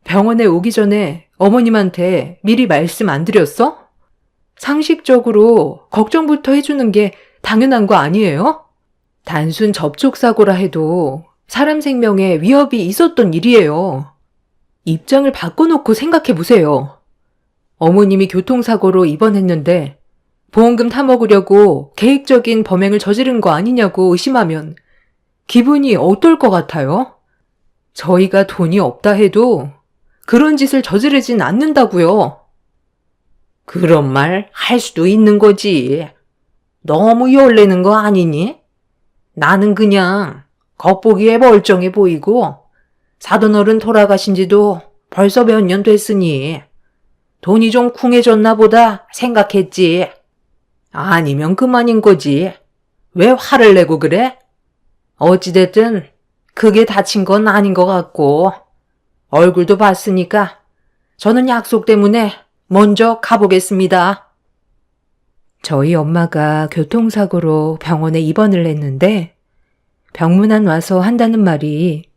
병원에 오기 전에 어머님한테 미리 말씀 안 드렸어? 상식적으로 걱정부터 해주는 게 당연한 거 아니에요? 단순 접촉사고라 해도 사람 생명에 위협이 있었던 일이에요. 입장을 바꿔놓고 생각해 보세요. 어머님이 교통사고로 입원했는데 보험금 타먹으려고 계획적인 범행을 저지른 거 아니냐고 의심하면 기분이 어떨 것 같아요? 저희가 돈이 없다 해도 그런 짓을 저지르진 않는다고요. 그런 말 할 수도 있는 거지. 너무 열내는 거 아니니? 나는 그냥 겉보기에 멀쩡해 보이고 사돈 어른 돌아가신 지도 벌써 몇 년 됐으니 돈이 좀 쿵해졌나 보다 생각했지. 아니면 그만인 거지. 왜 화를 내고 그래? 어찌됐든 크게 다친 건 아닌 것 같고 얼굴도 봤으니까 저는 약속 때문에 먼저 가보겠습니다. 저희 엄마가 교통사고로 병원에 입원을 했는데 병문안 와서 한다는 말이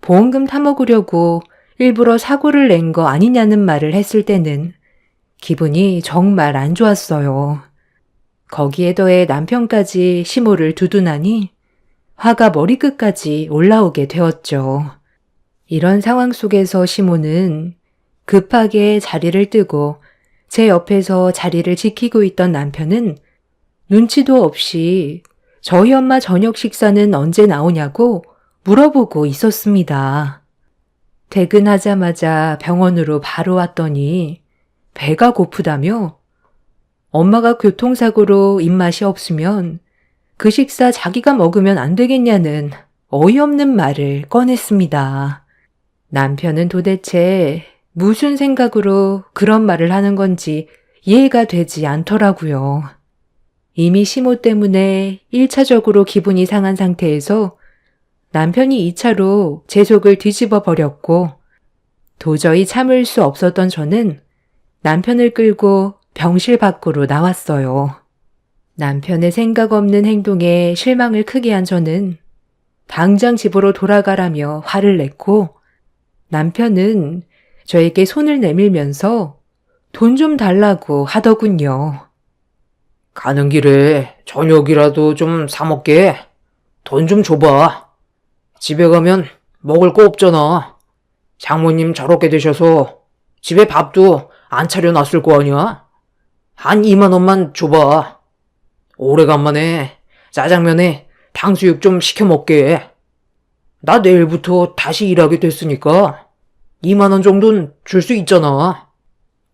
보험금 타먹으려고 일부러 사고를 낸 거 아니냐는 말을 했을 때는 기분이 정말 안 좋았어요. 거기에 더해 남편까지 시모를 두둔하니 화가 머리끝까지 올라오게 되었죠. 이런 상황 속에서 시모는 급하게 자리를 뜨고 제 옆에서 자리를 지키고 있던 남편은 눈치도 없이 저희 엄마 저녁 식사는 언제 나오냐고 물어보고 있었습니다. 퇴근하자마자 병원으로 바로 왔더니 배가 고프다며 엄마가 교통사고로 입맛이 없으면 그 식사 자기가 먹으면 안 되겠냐는 어이없는 말을 꺼냈습니다. 남편은 도대체 무슨 생각으로 그런 말을 하는 건지 이해가 되지 않더라고요. 이미 시모 때문에 1차적으로 기분이 상한 상태에서 남편이 2차로 제 속을 뒤집어 버렸고 도저히 참을 수 없었던 저는 남편을 끌고 병실 밖으로 나왔어요. 남편의 생각 없는 행동에 실망을 크게 한 저는 당장 집으로 돌아가라며 화를 냈고 남편은 저에게 손을 내밀면서 돈 좀 달라고 하더군요. 가는 길에 저녁이라도 좀 사 먹게. 돈 좀 줘봐. 집에 가면 먹을 거 없잖아. 장모님 저렇게 되셔서 집에 밥도 안 차려놨을 거 아니야? 한 2만 원만 줘봐. 오래간만에 짜장면에 탕수육 좀 시켜 먹게. 나 내일부터 다시 일하게 됐으니까 2만 원 정도는 줄 수 있잖아.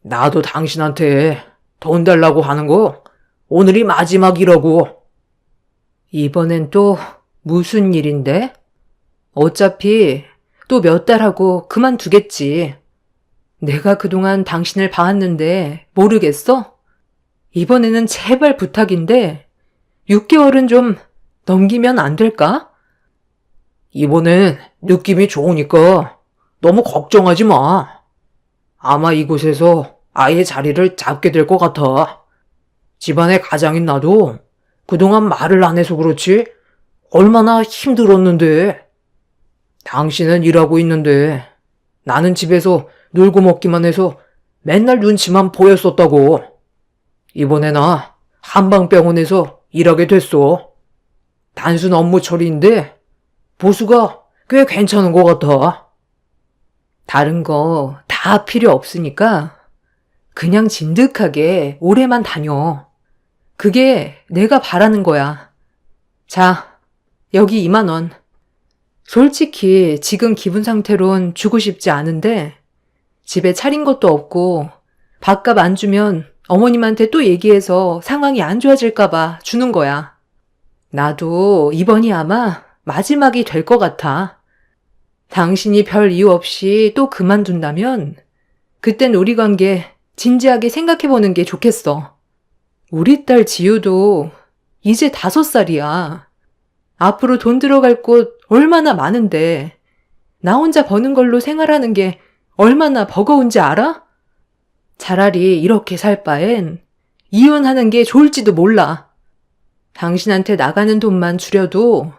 나도 당신한테 돈 달라고 하는 거 오늘이 마지막이라고. 이번엔 또 무슨 일인데? 어차피 또 몇 달 하고 그만두겠지. 내가 그동안 당신을 봐왔는데 모르겠어? 이번에는 제발 부탁인데 6개월은 좀 넘기면 안 될까? 이번엔 느낌이 좋으니까 너무 걱정하지 마. 아마 이곳에서 아예 자리를 잡게 될 것 같아. 집안의 가장인 나도 그동안 말을 안 해서 그렇지 얼마나 힘들었는데. 당신은 일하고 있는데 나는 집에서 놀고 먹기만 해서 맨날 눈치만 보였었다고. 이번에 나 한방병원에서 일하게 됐어. 단순 업무 처리인데 보수가 꽤 괜찮은 것 같아. 다른 거 다 필요 없으니까 그냥 진득하게 오래만 다녀. 그게 내가 바라는 거야. 자, 여기 2만 원. 솔직히 지금 기분 상태론 주고 싶지 않은데 집에 차린 것도 없고 밥값 안 주면 어머님한테 또 얘기해서 상황이 안 좋아질까봐 주는 거야. 나도 이번이 아마 마지막이 될 것 같아. 당신이 별 이유 없이 또 그만둔다면 그땐 우리 관계 진지하게 생각해보는 게 좋겠어. 우리 딸 지우도 이제 5살이야. 앞으로 돈 들어갈 곳 얼마나 많은데 나 혼자 버는 걸로 생활하는 게 얼마나 버거운지 알아? 차라리 이렇게 살 바엔 이혼하는 게 좋을지도 몰라. 당신한테 나가는 돈만 줄여도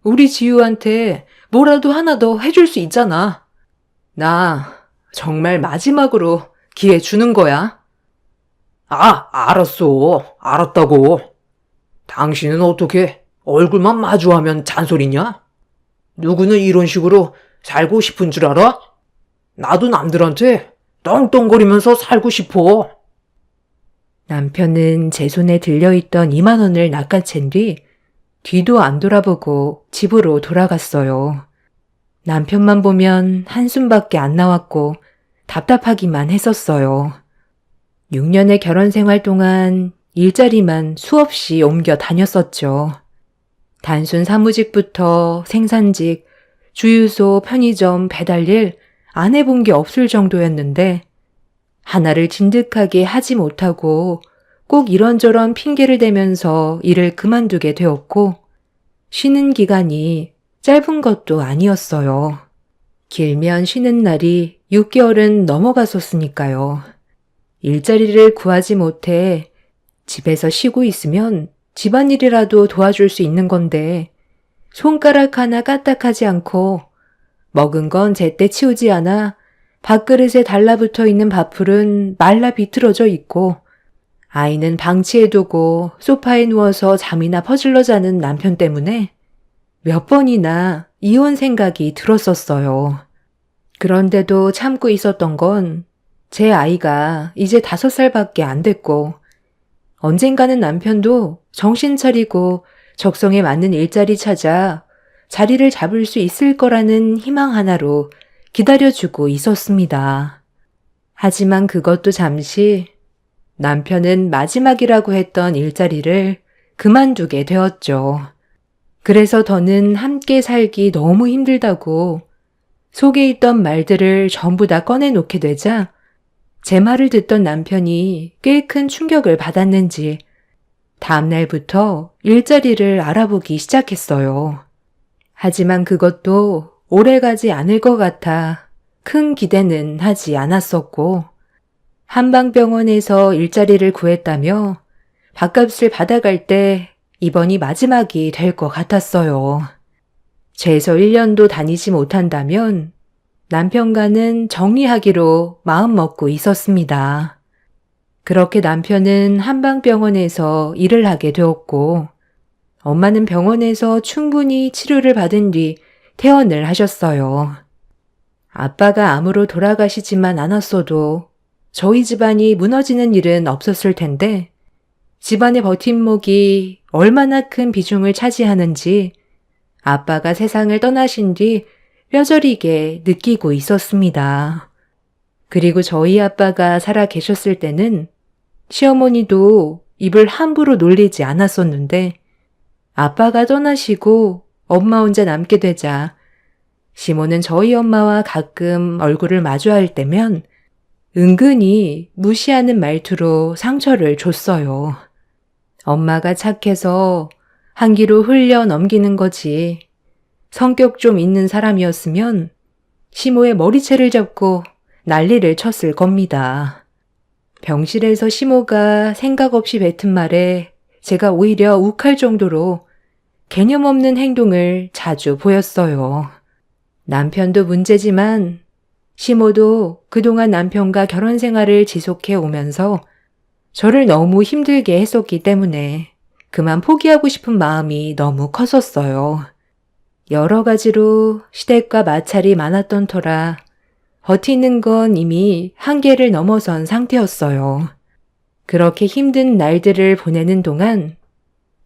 우리 지우한테 뭐라도 하나 더 해줄 수 있잖아. 나 정말 마지막으로 기회 주는 거야. 알았어. 알았다고. 당신은 어떻게 얼굴만 마주하면 잔소리냐? 누구는 이런 식으로 살고 싶은 줄 알아? 나도 남들한테 떵떵거리면서 살고 싶어. 남편은 제 손에 들려있던 2만 원을 낚아챈 뒤 뒤도 안 돌아보고 집으로 돌아갔어요. 남편만 보면 한숨밖에 안 나왔고 답답하기만 했었어요. 6년의 결혼 생활 동안 일자리만 수없이 옮겨 다녔었죠. 단순 사무직부터 생산직, 주유소, 편의점, 배달일 안 해본 게 없을 정도였는데 하나를 진득하게 하지 못하고 꼭 이런저런 핑계를 대면서 일을 그만두게 되었고 쉬는 기간이 짧은 것도 아니었어요. 길면 쉬는 날이 6개월은 넘어갔었으니까요. 일자리를 구하지 못해 집에서 쉬고 있으면 집안일이라도 도와줄 수 있는 건데 손가락 하나 까딱하지 않고 먹은 건 제때 치우지 않아 밥그릇에 달라붙어 있는 밥풀은 말라 비틀어져 있고 아이는 방치해 두고 소파에 누워서 잠이나 퍼질러 자는 남편 때문에 몇 번이나 이혼 생각이 들었었어요. 그런데도 참고 있었던 건 제 아이가 이제 5살밖에 안 됐고 언젠가는 남편도 정신 차리고 적성에 맞는 일자리 찾아 자리를 잡을 수 있을 거라는 희망 하나로 기다려주고 있었습니다. 하지만 그것도 잠시 남편은 마지막이라고 했던 일자리를 그만두게 되었죠. 그래서 더는 함께 살기 너무 힘들다고 속에 있던 말들을 전부 다 꺼내놓게 되자 제 말을 듣던 남편이 꽤 큰 충격을 받았는지 다음 날부터 일자리를 알아보기 시작했어요. 하지만 그것도 오래가지 않을 것 같아 큰 기대는 하지 않았었고 한방병원에서 일자리를 구했다며 밥값을 받아갈 때 이번이 마지막이 될 것 같았어요. 최소 1년도 다니지 못한다면 남편과는 정리하기로 마음먹고 있었습니다. 그렇게 남편은 한방병원에서 일을 하게 되었고 엄마는 병원에서 충분히 치료를 받은 뒤 퇴원을 하셨어요. 아빠가 암으로 돌아가시지만 않았어도 저희 집안이 무너지는 일은 없었을 텐데 집안의 버팀목이 얼마나 큰 비중을 차지하는지 아빠가 세상을 떠나신 뒤 뼈저리게 느끼고 있었습니다. 그리고 저희 아빠가 살아 계셨을 때는 시어머니도 입을 함부로 놀리지 않았었는데 아빠가 떠나시고 엄마 혼자 남게 되자 시모는 저희 엄마와 가끔 얼굴을 마주할 때면 은근히 무시하는 말투로 상처를 줬어요. 엄마가 착해서 한기로 흘려 넘기는 거지. 성격 좀 있는 사람이었으면 시모의 머리채를 잡고 난리를 쳤을 겁니다. 병실에서 시모가 생각 없이 뱉은 말에 제가 오히려 욱할 정도로 개념 없는 행동을 자주 보였어요. 남편도 문제지만 시모도 그동안 남편과 결혼 생활을 지속해 오면서 저를 너무 힘들게 했었기 때문에 그만 포기하고 싶은 마음이 너무 컸었어요. 여러 가지로 시댁과 마찰이 많았던 터라 버티는 건 이미 한계를 넘어선 상태였어요. 그렇게 힘든 날들을 보내는 동안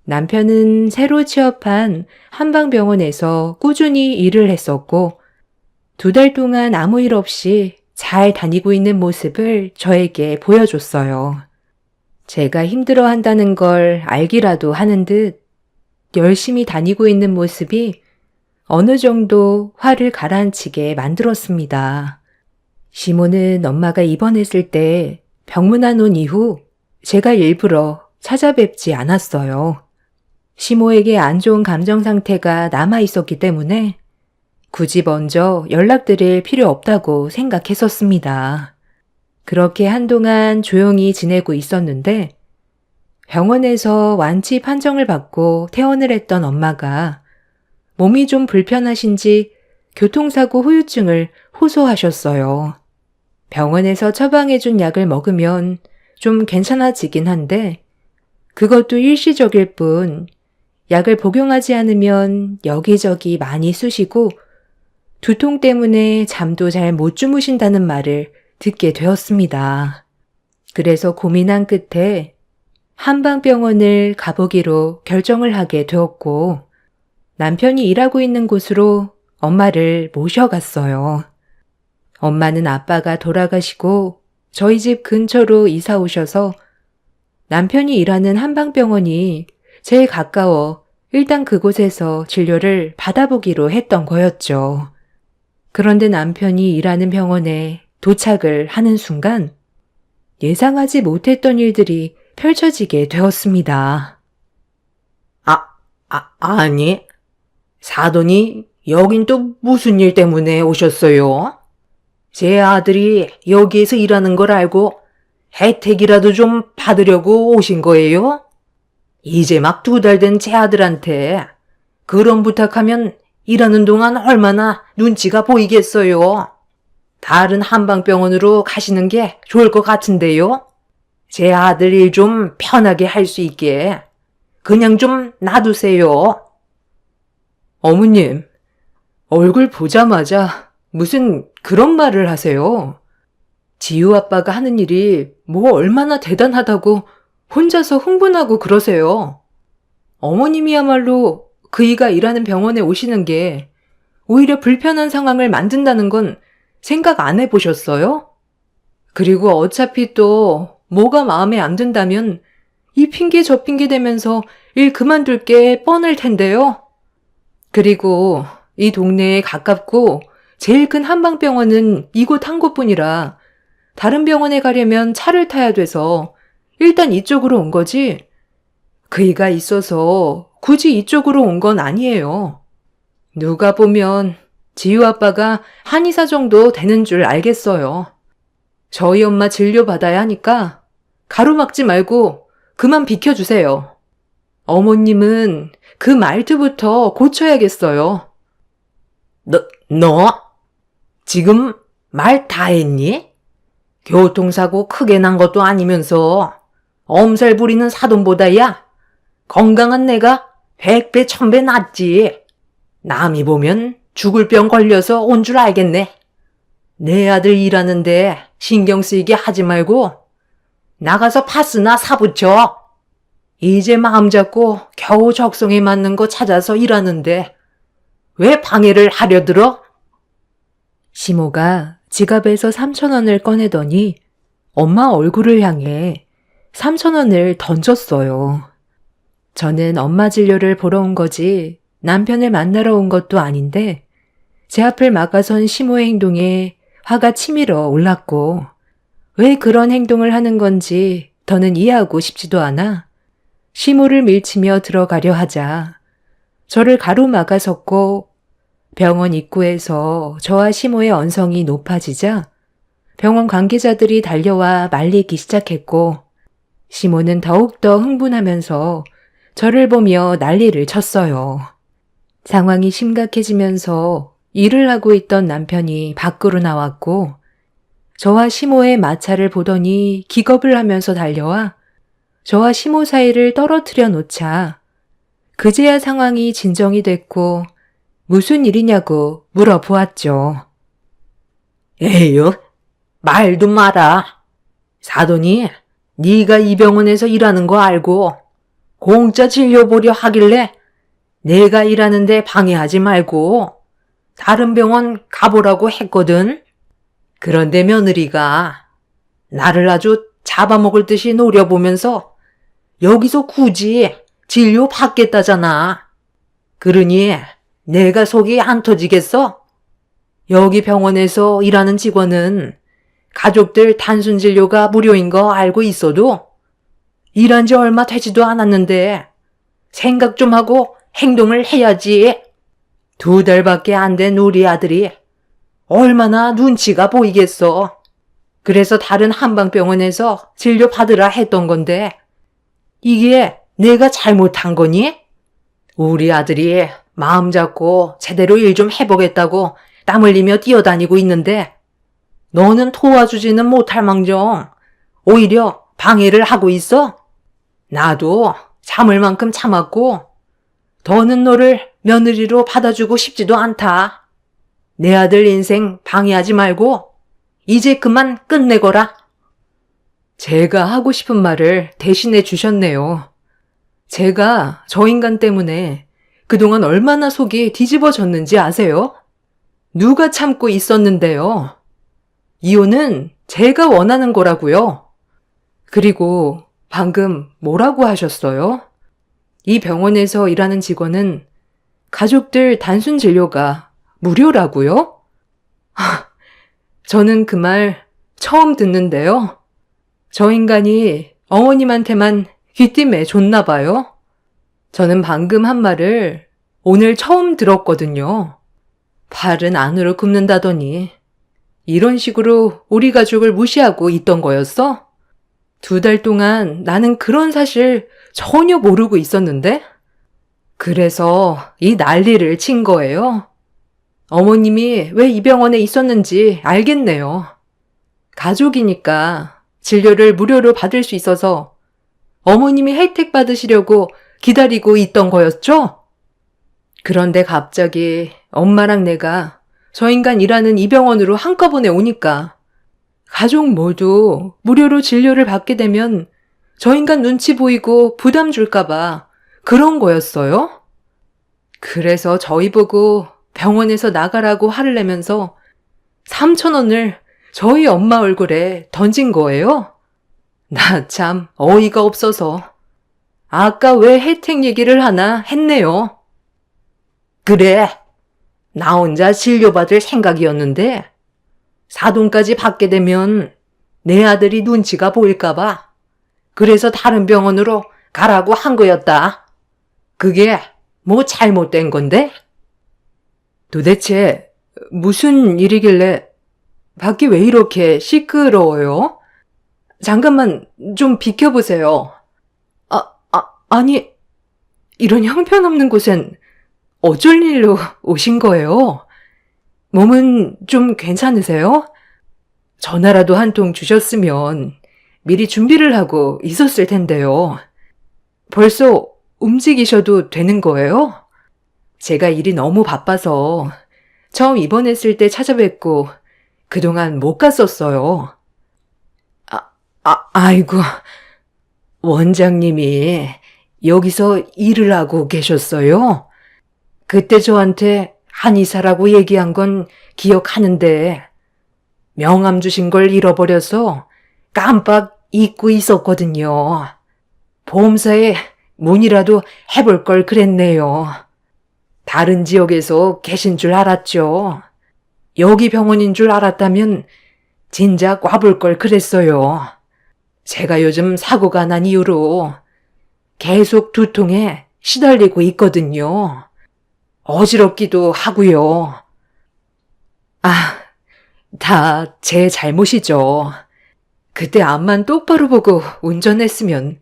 남편은 새로 취업한 한방병원에서 꾸준히 일을 했었고 2달 동안 아무 일 없이 잘 다니고 있는 모습을 저에게 보여줬어요. 제가 힘들어한다는 걸 알기라도 하는 듯 열심히 다니고 있는 모습이 어느 정도 화를 가라앉히게 만들었습니다. 시모는 엄마가 입원했을 때 병문안 온 이후 제가 일부러 찾아뵙지 않았어요. 시모에게 안 좋은 감정 상태가 남아 있었기 때문에 굳이 먼저 연락드릴 필요 없다고 생각했었습니다. 그렇게 한동안 조용히 지내고 있었는데 병원에서 완치 판정을 받고 퇴원을 했던 엄마가 몸이 좀 불편하신지 교통사고 후유증을 호소하셨어요. 병원에서 처방해준 약을 먹으면 좀 괜찮아지긴 한데 그것도 일시적일 뿐 약을 복용하지 않으면 여기저기 많이 쑤시고 두통 때문에 잠도 잘 못 주무신다는 말을 듣게 되었습니다. 그래서 고민한 끝에 한방병원을 가보기로 결정을 하게 되었고 남편이 일하고 있는 곳으로 엄마를 모셔갔어요. 엄마는 아빠가 돌아가시고 저희 집 근처로 이사 오셔서 남편이 일하는 한방병원이 제일 가까워 일단 그곳에서 진료를 받아보기로 했던 거였죠. 그런데 남편이 일하는 병원에 도착을 하는 순간 예상하지 못했던 일들이 펼쳐지게 되었습니다. 아니, 사돈이 여긴 또 무슨 일 때문에 오셨어요? 제 아들이 여기에서 일하는 걸 알고 혜택이라도 좀 받으려고 오신 거예요? 이제 막 2달 된 제 아들한테 그런 부탁하면 일하는 동안 얼마나 눈치가 보이겠어요? 다른 한방병원으로 가시는 게 좋을 것 같은데요? 제 아들 일 좀 편하게 할 수 있게 그냥 좀 놔두세요. 어머님, 얼굴 보자마자 무슨 그런 말을 하세요? 지유 아빠가 하는 일이 뭐 얼마나 대단하다고 혼자서 흥분하고 그러세요. 어머님이야말로 그이가 일하는 병원에 오시는 게 오히려 불편한 상황을 만든다는 건 생각 안 해보셨어요? 그리고 어차피 또 뭐가 마음에 안 든다면 이 핑계 저 핑계 대면서 일 그만둘 게 뻔할 텐데요. 그리고 이 동네에 가깝고 제일 큰 한방병원은 이곳 한 곳뿐이라 다른 병원에 가려면 차를 타야 돼서 일단 이쪽으로 온 거지. 그이가 있어서 굳이 이쪽으로 온 건 아니에요. 누가 보면 지유 아빠가 한의사 정도 되는 줄 알겠어요. 저희 엄마 진료 받아야 하니까 가로막지 말고 그만 비켜주세요. 어머님은 그 말투부터 고쳐야겠어요. 너? 지금 말 다 했니? 교통사고 크게 난 것도 아니면서 엄살 부리는 사돈보다야 건강한 내가 100배 1000배 낫지. 남이 보면 죽을 병 걸려서 온 줄 알겠네. 내 아들 일하는데 신경 쓰이게 하지 말고 나가서 파스나 사붙여. 이제 마음 잡고 겨우 적성에 맞는 거 찾아서 일하는데 왜 방해를 하려 들어? 시모가 지갑에서 3,000원을 꺼내더니 엄마 얼굴을 향해 3,000원을 던졌어요. 저는 엄마 진료를 보러 온 거지 남편을 만나러 온 것도 아닌데 제 앞을 막아선 시모의 행동에 화가 치밀어 올랐고 왜 그런 행동을 하는 건지 더는 이해하고 싶지도 않아 시모를 밀치며 들어가려 하자 저를 가로막아섰고 병원 입구에서 저와 시모의 언성이 높아지자 병원 관계자들이 달려와 말리기 시작했고 시모는 더욱더 흥분하면서 저를 보며 난리를 쳤어요. 상황이 심각해지면서 일을 하고 있던 남편이 밖으로 나왔고 저와 시모의 마찰을 보더니 기겁을 하면서 달려와 저와 시모 사이를 떨어뜨려 놓자 그제야 상황이 진정이 됐고 무슨 일이냐고 물어보았죠. 에휴, 말도 마라. 사돈이 네가 이 병원에서 일하는 거 알고 공짜 진료 보려 하길래 내가 일하는데 방해하지 말고 다른 병원 가보라고 했거든. 그런데 며느리가 나를 아주 잡아먹을 듯이 노려보면서 여기서 굳이 진료 받겠다잖아. 그러니 내가 속이 안 터지겠어? 여기 병원에서 일하는 직원은 가족들 단순 진료가 무료인 거 알고 있어도 일한 지 얼마 되지도 않았는데 생각 좀 하고 행동을 해야지. 2달밖에 안 된 우리 아들이 얼마나 눈치가 보이겠어. 그래서 다른 한방병원에서 진료 받으라 했던 건데 이게 내가 잘못한 거니? 우리 아들이 마음 잡고 제대로 일 좀 해보겠다고 땀 흘리며 뛰어다니고 있는데 너는 도와주지는 못할 망정 오히려 방해를 하고 있어. 나도 참을 만큼 참았고 더는 너를 며느리로 받아주고 싶지도 않다. 내 아들 인생 방해하지 말고 이제 그만 끝내거라. 제가 하고 싶은 말을 대신해 주셨네요. 제가 저 인간 때문에 그동안 얼마나 속이 뒤집어졌는지 아세요? 누가 참고 있었는데요. 이혼은 제가 원하는 거라고요. 그리고 방금 뭐라고 하셨어요? 이 병원에서 일하는 직원은 가족들 단순 진료가 무료라고요? 저는 그 말 처음 듣는데요. 저 인간이 어머님한테만 귀띔해 줬나 봐요. 저는 방금 한 말을 오늘 처음 들었거든요. 팔은 안으로 굽는다더니 이런 식으로 우리 가족을 무시하고 있던 거였어? 2달 동안 나는 그런 사실 전혀 모르고 있었는데? 그래서 이 난리를 친 거예요. 어머님이 왜 이 병원에 있었는지 알겠네요. 가족이니까 진료를 무료로 받을 수 있어서 어머님이 혜택 받으시려고 기다리고 있던 거였죠? 그런데 갑자기 엄마랑 내가 저 인간 일하는 이 병원으로 한꺼번에 오니까 가족 모두 무료로 진료를 받게 되면 저 인간 눈치 보이고 부담 줄까봐 그런 거였어요? 그래서 저희 보고 병원에서 나가라고 화를 내면서 3,000원을 저희 엄마 얼굴에 던진 거예요? 나 참 어이가 없어서 아까 왜 혜택 얘기를 하나 했네요. 그래, 나 혼자 진료받을 생각이었는데 사돈까지 받게 되면 내 아들이 눈치가 보일까봐 그래서 다른 병원으로 가라고 한 거였다. 그게 뭐 잘못된 건데? 도대체 무슨 일이길래 밖이 왜 이렇게 시끄러워요? 잠깐만 좀 비켜보세요. 아니 이런 형편없는 곳엔 어쩔 일로 오신 거예요? 몸은 좀 괜찮으세요? 전화라도 한 통 주셨으면 미리 준비를 하고 있었을 텐데요. 벌써 움직이셔도 되는 거예요? 제가 일이 너무 바빠서 처음 입원했을 때 찾아뵙고 그동안 못 갔었어요. 아이고, 원장님이 여기서 일을 하고 계셨어요? 그때 저한테 한의사라고 얘기한 건 기억하는데 명함 주신 걸 잃어버려서 깜빡 잊고 있었거든요. 보험사에 문의라도 해볼 걸 그랬네요. 다른 지역에서 계신 줄 알았죠. 여기 병원인 줄 알았다면 진작 와볼 걸 그랬어요. 제가 요즘 사고가 난 이후로 계속 두통에 시달리고 있거든요. 어지럽기도 하고요. 아, 다 제 잘못이죠. 그때 앞만 똑바로 보고 운전했으면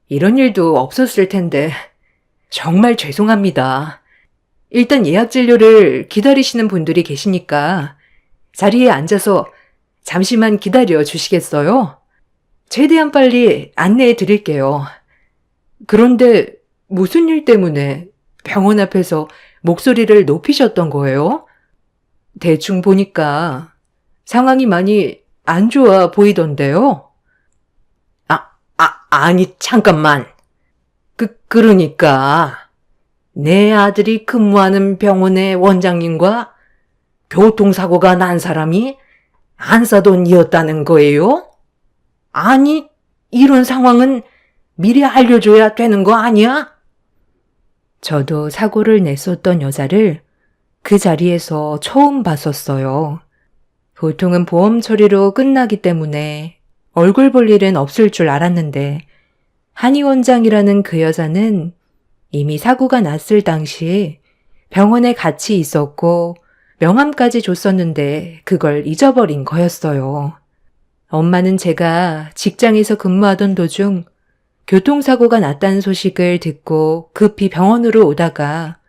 이런 일도 없었을 텐데 정말 죄송합니다. 일단 예약 진료를 기다리시는 분들이 계시니까 자리에 앉아서 잠시만 기다려 주시겠어요? 최대한 빨리 안내해 드릴게요. 그런데 무슨 일 때문에 병원 앞에서 목소리를 높이셨던 거예요? 대충 보니까 상황이 많이 안 좋아 보이던데요? 아니, 잠깐만. 그러니까 내 아들이 근무하는 병원의 원장님과 교통사고가 난 사람이 안사돈이었다는 거예요? 아니, 이런 상황은 미리 알려줘야 되는 거 아니야? 저도 사고를 냈었던 여자를 그 자리에서 처음 봤었어요. 보통은 보험 처리로 끝나기 때문에 얼굴 볼 일은 없을 줄 알았는데 한의 원장이라는 그 여자는 이미 사고가 났을 당시 병원에 같이 있었고 명함까지 줬었는데 그걸 잊어버린 거였어요. 엄마는 제가 직장에서 근무하던 도중 교통사고가 났다는 소식을 듣고 급히 병원으로 오다가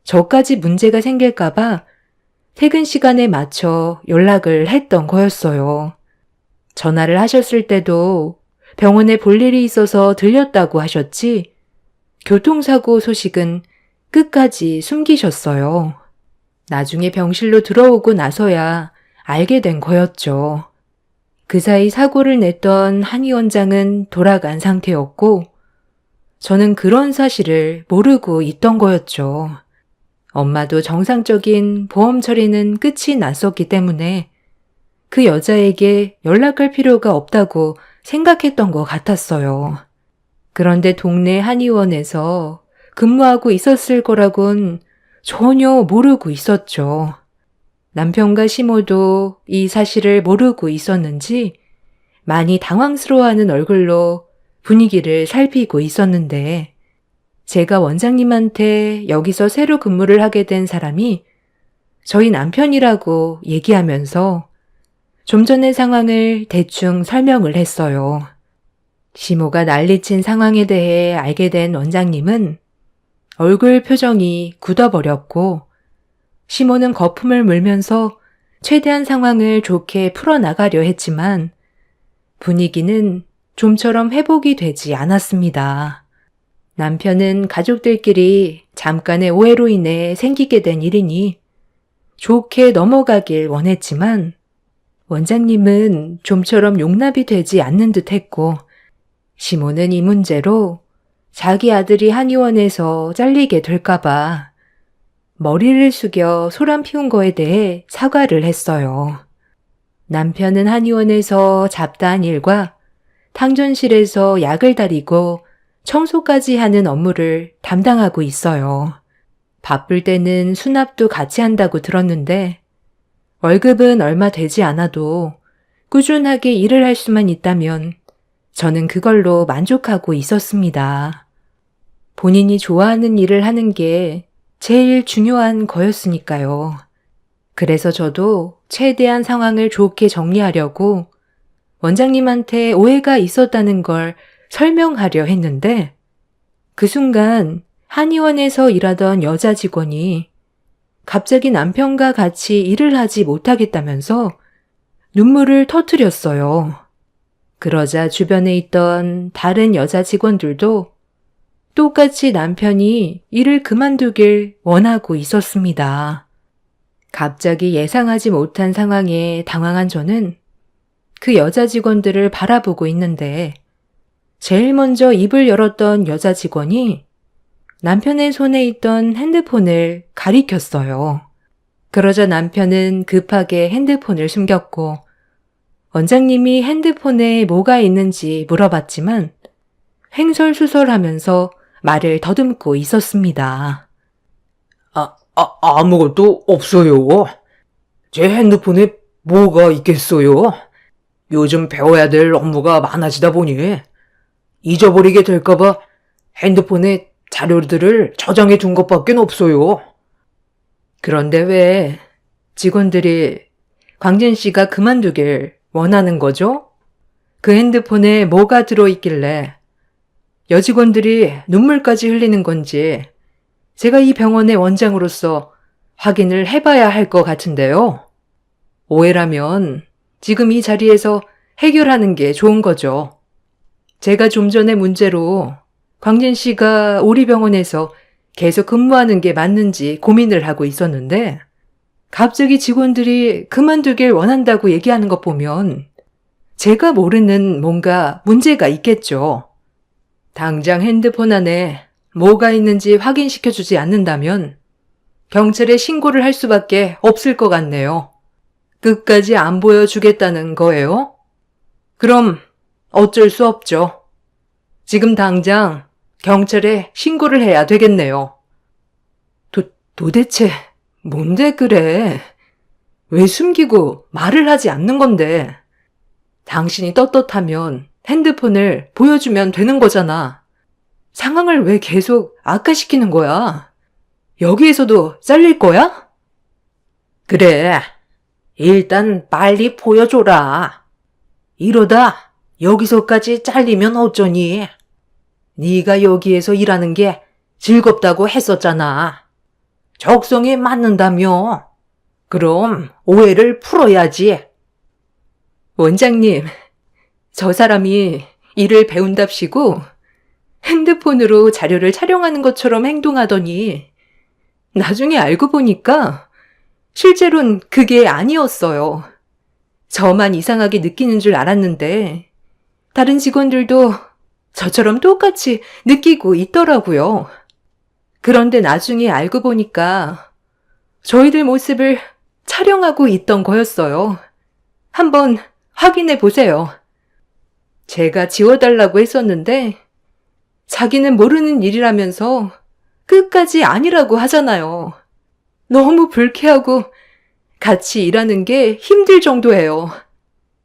저까지 문제가 생길까봐 퇴근 시간에 맞춰 연락을 했던 거였어요. 전화를 하셨을 때도 병원에 볼 일이 있어서 들렸다고 하셨지 교통사고 소식은 끝까지 숨기셨어요. 나중에 병실로 들어오고 나서야 알게 된 거였죠. 그 사이 사고를 냈던 한의 원장은 돌아간 상태였고 저는 그런 사실을 모르고 있던 거였죠. 엄마도 정상적인 보험 처리는 끝이 났었기 때문에 그 여자에게 연락할 필요가 없다고 생각했던 것 같았어요. 그런데 동네 한의원에서 근무하고 있었을 거라곤 전혀 모르고 있었죠. 남편과 시모도 이 사실을 모르고 있었는지 많이 당황스러워하는 얼굴로 분위기를 살피고 있었는데 제가 원장님한테 여기서 새로 근무를 하게 된 사람이 저희 남편이라고 얘기하면서 좀 전의 상황을 대충 설명을 했어요. 시모가 난리친 상황에 대해 알게 된 원장님은 얼굴 표정이 굳어버렸고 시모는 거품을 물면서 최대한 상황을 좋게 풀어나가려 했지만 분위기는 좀처럼 회복이 되지 않았습니다. 남편은 가족들끼리 잠깐의 오해로 인해 생기게 된 일이니 좋게 넘어가길 원했지만 원장님은 좀처럼 용납이 되지 않는 듯 했고 시모는 이 문제로 자기 아들이 한의원에서 잘리게 될까봐 머리를 숙여 소란 피운 거에 대해 사과를 했어요. 남편은 한의원에서 잡다한 일과 탕전실에서 약을 다리고 청소까지 하는 업무를 담당하고 있어요. 바쁠 때는 수납도 같이 한다고 들었는데 월급은 얼마 되지 않아도 꾸준하게 일을 할 수만 있다면 저는 그걸로 만족하고 있었습니다. 본인이 좋아하는 일을 하는 게 제일 중요한 거였으니까요. 그래서 저도 최대한 상황을 좋게 정리하려고 원장님한테 오해가 있었다는 걸 설명하려 했는데 그 순간 한의원에서 일하던 여자 직원이 갑자기 남편과 같이 일을 하지 못하겠다면서 눈물을 터뜨렸어요. 그러자 주변에 있던 다른 여자 직원들도 똑같이 남편이 일을 그만두길 원하고 있었습니다. 갑자기 예상하지 못한 상황에 당황한 저는 그 여자 직원들을 바라보고 있는데 제일 먼저 입을 열었던 여자 직원이 남편의 손에 있던 핸드폰을 가리켰어요. 그러자 남편은 급하게 핸드폰을 숨겼고 원장님이 핸드폰에 뭐가 있는지 물어봤지만 횡설수설하면서 말을 더듬고 있었습니다. 아무것도 없어요. 제 핸드폰에 뭐가 있겠어요? 요즘 배워야 될 업무가 많아지다 보니 잊어버리게 될까봐 핸드폰에 자료들을 저장해 둔 것밖에 없어요. 그런데 왜 직원들이 광진 씨가 그만두길 원하는 거죠? 그 핸드폰에 뭐가 들어있길래 여직원들이 눈물까지 흘리는 건지 제가 이 병원의 원장으로서 확인을 해봐야 할 것 같은데요. 오해라면 지금 이 자리에서 해결하는 게 좋은 거죠. 제가 좀 전에 문제로 광진 씨가 우리 병원에서 계속 근무하는 게 맞는지 고민을 하고 있었는데 갑자기 직원들이 그만두길 원한다고 얘기하는 것 보면 제가 모르는 뭔가 문제가 있겠죠. 당장 핸드폰 안에 뭐가 있는지 확인시켜주지 않는다면 경찰에 신고를 할 수밖에 없을 것 같네요. 끝까지 안 보여주겠다는 거예요? 그럼 어쩔 수 없죠. 지금 당장 경찰에 신고를 해야 되겠네요. 도대체 뭔데 그래? 왜 숨기고 말을 하지 않는 건데? 당신이 떳떳하면 핸드폰을 보여주면 되는 거잖아. 상황을 왜 계속 악화시키는 거야? 여기에서도 잘릴 거야? 그래, 일단 빨리 보여줘라. 이러다 여기서까지 잘리면 어쩌니? 네가 여기에서 일하는 게 즐겁다고 했었잖아. 적성에 맞는다며. 그럼 오해를 풀어야지. 원장님, 저 사람이 일을 배운답시고 핸드폰으로 자료를 촬영하는 것처럼 행동하더니 나중에 알고 보니까 실제로는 그게 아니었어요. 저만 이상하게 느끼는 줄 알았는데 다른 직원들도 저처럼 똑같이 느끼고 있더라고요. 그런데 나중에 알고 보니까 저희들 모습을 촬영하고 있던 거였어요. 한번 확인해 보세요. 제가 지워달라고 했었는데 자기는 모르는 일이라면서 끝까지 아니라고 하잖아요. 너무 불쾌하고 같이 일하는 게 힘들 정도예요.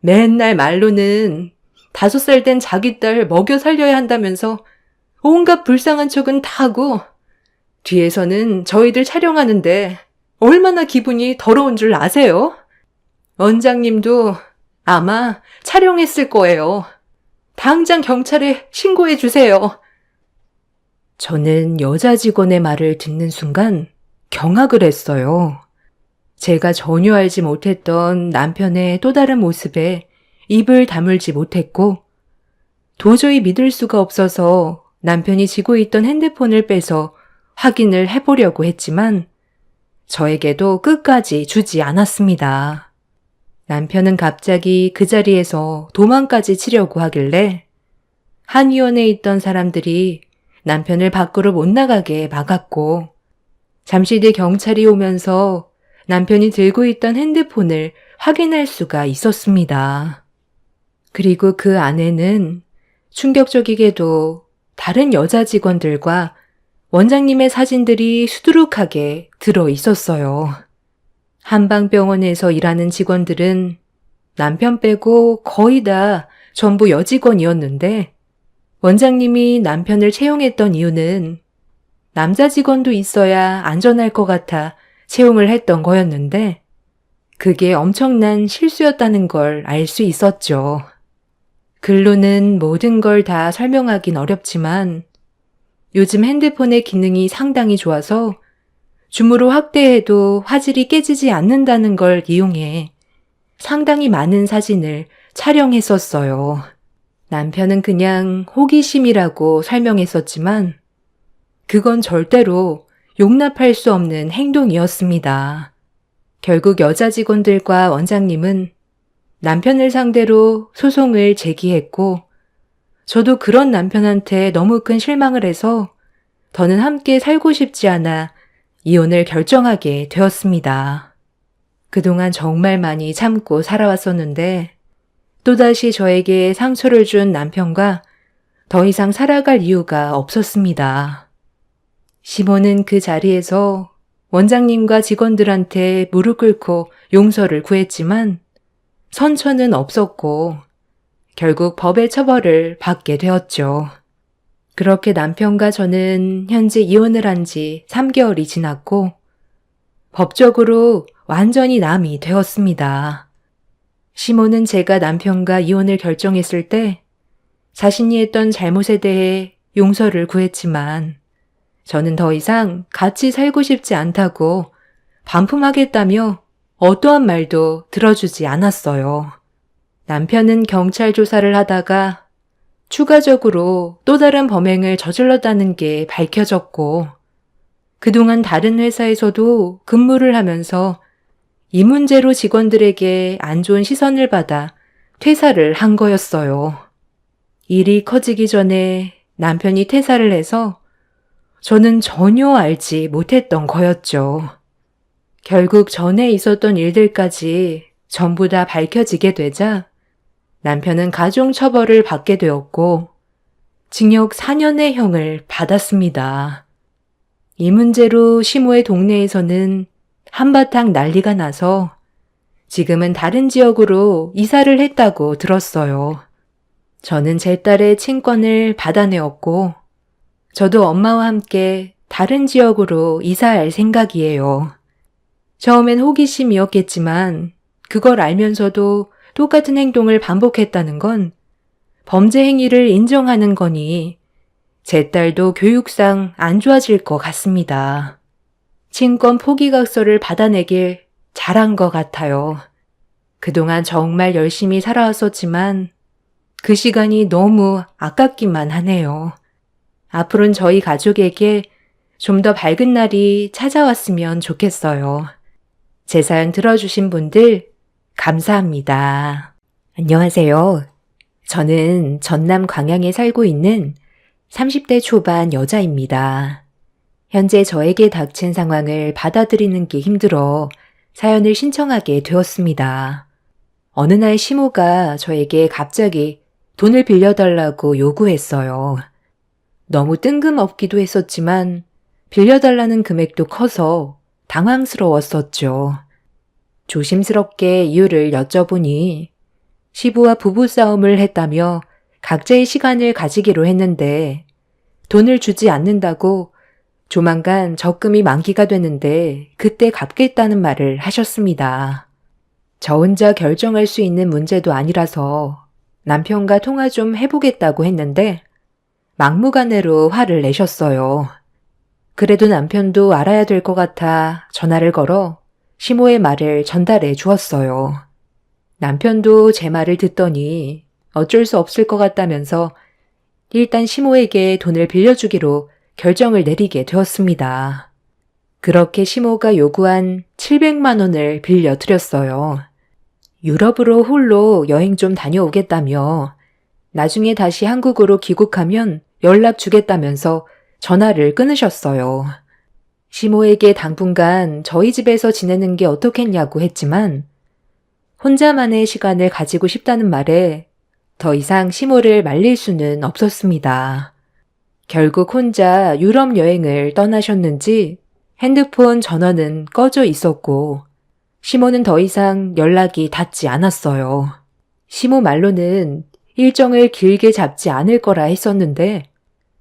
맨날 말로는 5살 된 자기 딸 먹여 살려야 한다면서 온갖 불쌍한 척은 다 하고 뒤에서는 저희들 촬영하는데 얼마나 기분이 더러운 줄 아세요? 원장님도 아마 촬영했을 거예요. 당장 경찰에 신고해 주세요. 저는 여자 직원의 말을 듣는 순간 경악을 했어요. 제가 전혀 알지 못했던 남편의 또 다른 모습에 입을 다물지 못했고 도저히 믿을 수가 없어서 남편이 쥐고 있던 핸드폰을 빼서 확인을 해보려고 했지만 저에게도 끝까지 주지 않았습니다. 남편은 갑자기 그 자리에서 도망까지 치려고 하길래 한의원에 있던 사람들이 남편을 밖으로 못 나가게 막았고 잠시 뒤 경찰이 오면서 남편이 들고 있던 핸드폰을 확인할 수가 있었습니다. 그리고 그 안에는 충격적이게도 다른 여자 직원들과 원장님의 사진들이 수두룩하게 들어 있었어요. 한방병원에서 일하는 직원들은 남편 빼고 거의 다 전부 여직원이었는데 원장님이 남편을 채용했던 이유는 남자 직원도 있어야 안전할 것 같아 채용을 했던 거였는데 그게 엄청난 실수였다는 걸 알 수 있었죠. 글로는 모든 걸 다 설명하긴 어렵지만 요즘 핸드폰의 기능이 상당히 좋아서 줌으로 확대해도 화질이 깨지지 않는다는 걸 이용해 상당히 많은 사진을 촬영했었어요. 남편은 그냥 호기심이라고 설명했었지만 그건 절대로 용납할 수 없는 행동이었습니다. 결국 여자 직원들과 원장님은 남편을 상대로 소송을 제기했고 저도 그런 남편한테 너무 큰 실망을 해서 더는 함께 살고 싶지 않아 이혼을 결정하게 되었습니다. 그동안 정말 많이 참고 살아왔었는데 또다시 저에게 상처를 준 남편과 더 이상 살아갈 이유가 없었습니다. 시모는 그 자리에서 원장님과 직원들한테 무릎 꿇고 용서를 구했지만 선처는 없었고 결국 법의 처벌을 받게 되었죠. 그렇게 남편과 저는 현재 이혼을 한 지 3개월이 지났고 법적으로 완전히 남이 되었습니다. 시모는 제가 남편과 이혼을 결정했을 때 자신이 했던 잘못에 대해 용서를 구했지만 저는 더 이상 같이 살고 싶지 않다고 반품하겠다며 어떠한 말도 들어주지 않았어요. 남편은 경찰 조사를 하다가 추가적으로 또 다른 범행을 저질렀다는 게 밝혀졌고 그동안 다른 회사에서도 근무를 하면서 이 문제로 직원들에게 안 좋은 시선을 받아 퇴사를 한 거였어요. 일이 커지기 전에 남편이 퇴사를 해서 저는 전혀 알지 못했던 거였죠. 결국 전에 있었던 일들까지 전부 다 밝혀지게 되자 남편은 가중처벌을 받게 되었고 징역 4년의 형을 받았습니다. 이 문제로 시모의 동네에서는 한바탕 난리가 나서 지금은 다른 지역으로 이사를 했다고 들었어요. 저는 제 딸의 친권을 받아내었고 저도 엄마와 함께 다른 지역으로 이사할 생각이에요. 처음엔 호기심이었겠지만 그걸 알면서도 똑같은 행동을 반복했다는 건 범죄 행위를 인정하는 거니 제 딸도 교육상 안 좋아질 것 같습니다. 친권 포기각서를 받아내길 잘한 것 같아요. 그동안 정말 열심히 살아왔었지만 그 시간이 너무 아깝기만 하네요. 앞으로는 저희 가족에게 좀 더 밝은 날이 찾아왔으면 좋겠어요. 제 사연 들어주신 분들 감사합니다. 안녕하세요. 저는 전남 광양에 살고 있는 30대 초반 여자입니다. 현재 저에게 닥친 상황을 받아들이는 게 힘들어 사연을 신청하게 되었습니다. 어느 날 시모가 저에게 갑자기 돈을 빌려달라고 요구했어요. 너무 뜬금없기도 했었지만 빌려달라는 금액도 커서 당황스러웠었죠. 조심스럽게 이유를 여쭤보니 시부와 부부싸움을 했다며 각자의 시간을 가지기로 했는데 돈을 주지 않는다고 조만간 적금이 만기가 되는데 그때 갚겠다는 말을 하셨습니다. 저 혼자 결정할 수 있는 문제도 아니라서 남편과 통화 좀 해보겠다고 했는데 막무가내로 화를 내셨어요. 그래도 남편도 알아야 될 것 같아 전화를 걸어 시모의 말을 전달해 주었어요. 남편도 제 말을 듣더니 어쩔 수 없을 것 같다면서 일단 시모에게 돈을 빌려주기로 결정을 내리게 되었습니다. 그렇게 시모가 요구한 700만 원을 빌려드렸어요. 유럽으로 홀로 여행 좀 다녀오겠다며 나중에 다시 한국으로 귀국하면 연락 주겠다면서 전화를 끊으셨어요. 시모에게 당분간 저희 집에서 지내는 게 어떻겠냐고 했지만 혼자만의 시간을 가지고 싶다는 말에 더 이상 시모를 말릴 수는 없었습니다. 결국 혼자 유럽 여행을 떠나셨는지 핸드폰 전원은 꺼져 있었고 시모는 더 이상 연락이 닿지 않았어요. 시모 말로는 일정을 길게 잡지 않을 거라 했었는데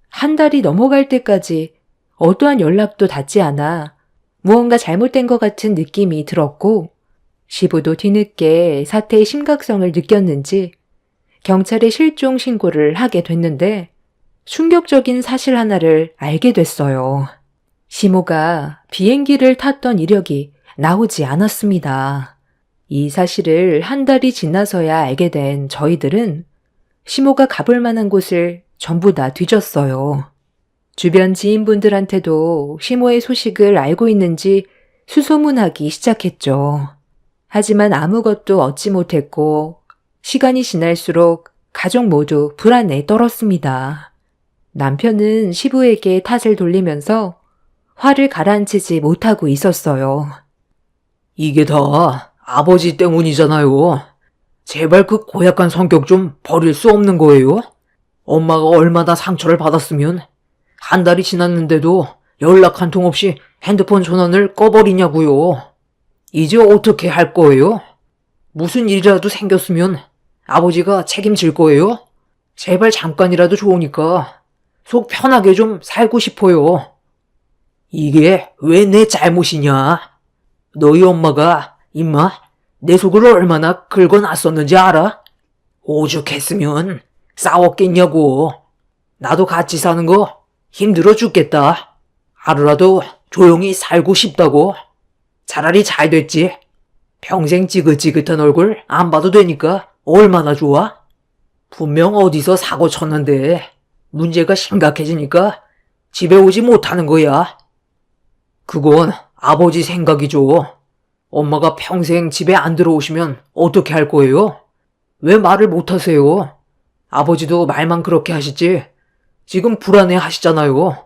한 달이 넘어갈 때까지 어떠한 연락도 닿지 않아 무언가 잘못된 것 같은 느낌이 들었고 시부도 뒤늦게 사태의 심각성을 느꼈는지 경찰에 실종 신고를 하게 됐는데 충격적인 사실 하나를 알게 됐어요. 시모가 비행기를 탔던 이력이 나오지 않았습니다. 이 사실을 한 달이 지나서야 알게 된 저희들은 시모가 가볼 만한 곳을 전부 다 뒤졌어요. 주변 지인분들한테도 시모의 소식을 알고 있는지 수소문하기 시작했죠. 하지만 아무것도 얻지 못했고 시간이 지날수록 가족 모두 불안에 떨었습니다. 남편은 시부에게 탓을 돌리면서 화를 가라앉히지 못하고 있었어요. 이게 다 아버지 때문이잖아요. 제발 그 고약한 성격 좀 버릴 수 없는 거예요? 엄마가 얼마나 상처를 받았으면 한 달이 지났는데도 연락 한 통 없이 핸드폰 전원을 꺼버리냐고요. 이제 어떻게 할 거예요? 무슨 일이라도 생겼으면 아버지가 책임질 거예요? 제발 잠깐이라도 좋으니까 속 편하게 좀 살고 싶어요. 이게 왜 내 잘못이냐? 너희 엄마가 임마 내 속을 얼마나 긁어놨었는지 알아? 오죽했으면 싸웠겠냐고. 나도 같이 사는 거 힘들어 죽겠다. 하루라도 조용히 살고 싶다고. 차라리 잘 됐지. 평생 지긋지긋한 얼굴 안 봐도 되니까 얼마나 좋아? 분명 어디서 사고 쳤는데 문제가 심각해지니까 집에 오지 못하는 거야. 그건 아버지 생각이죠. 엄마가 평생 집에 안 들어오시면 어떻게 할 거예요? 왜 말을 못 하세요? 아버지도 말만 그렇게 하시지. 지금 불안해 하시잖아요.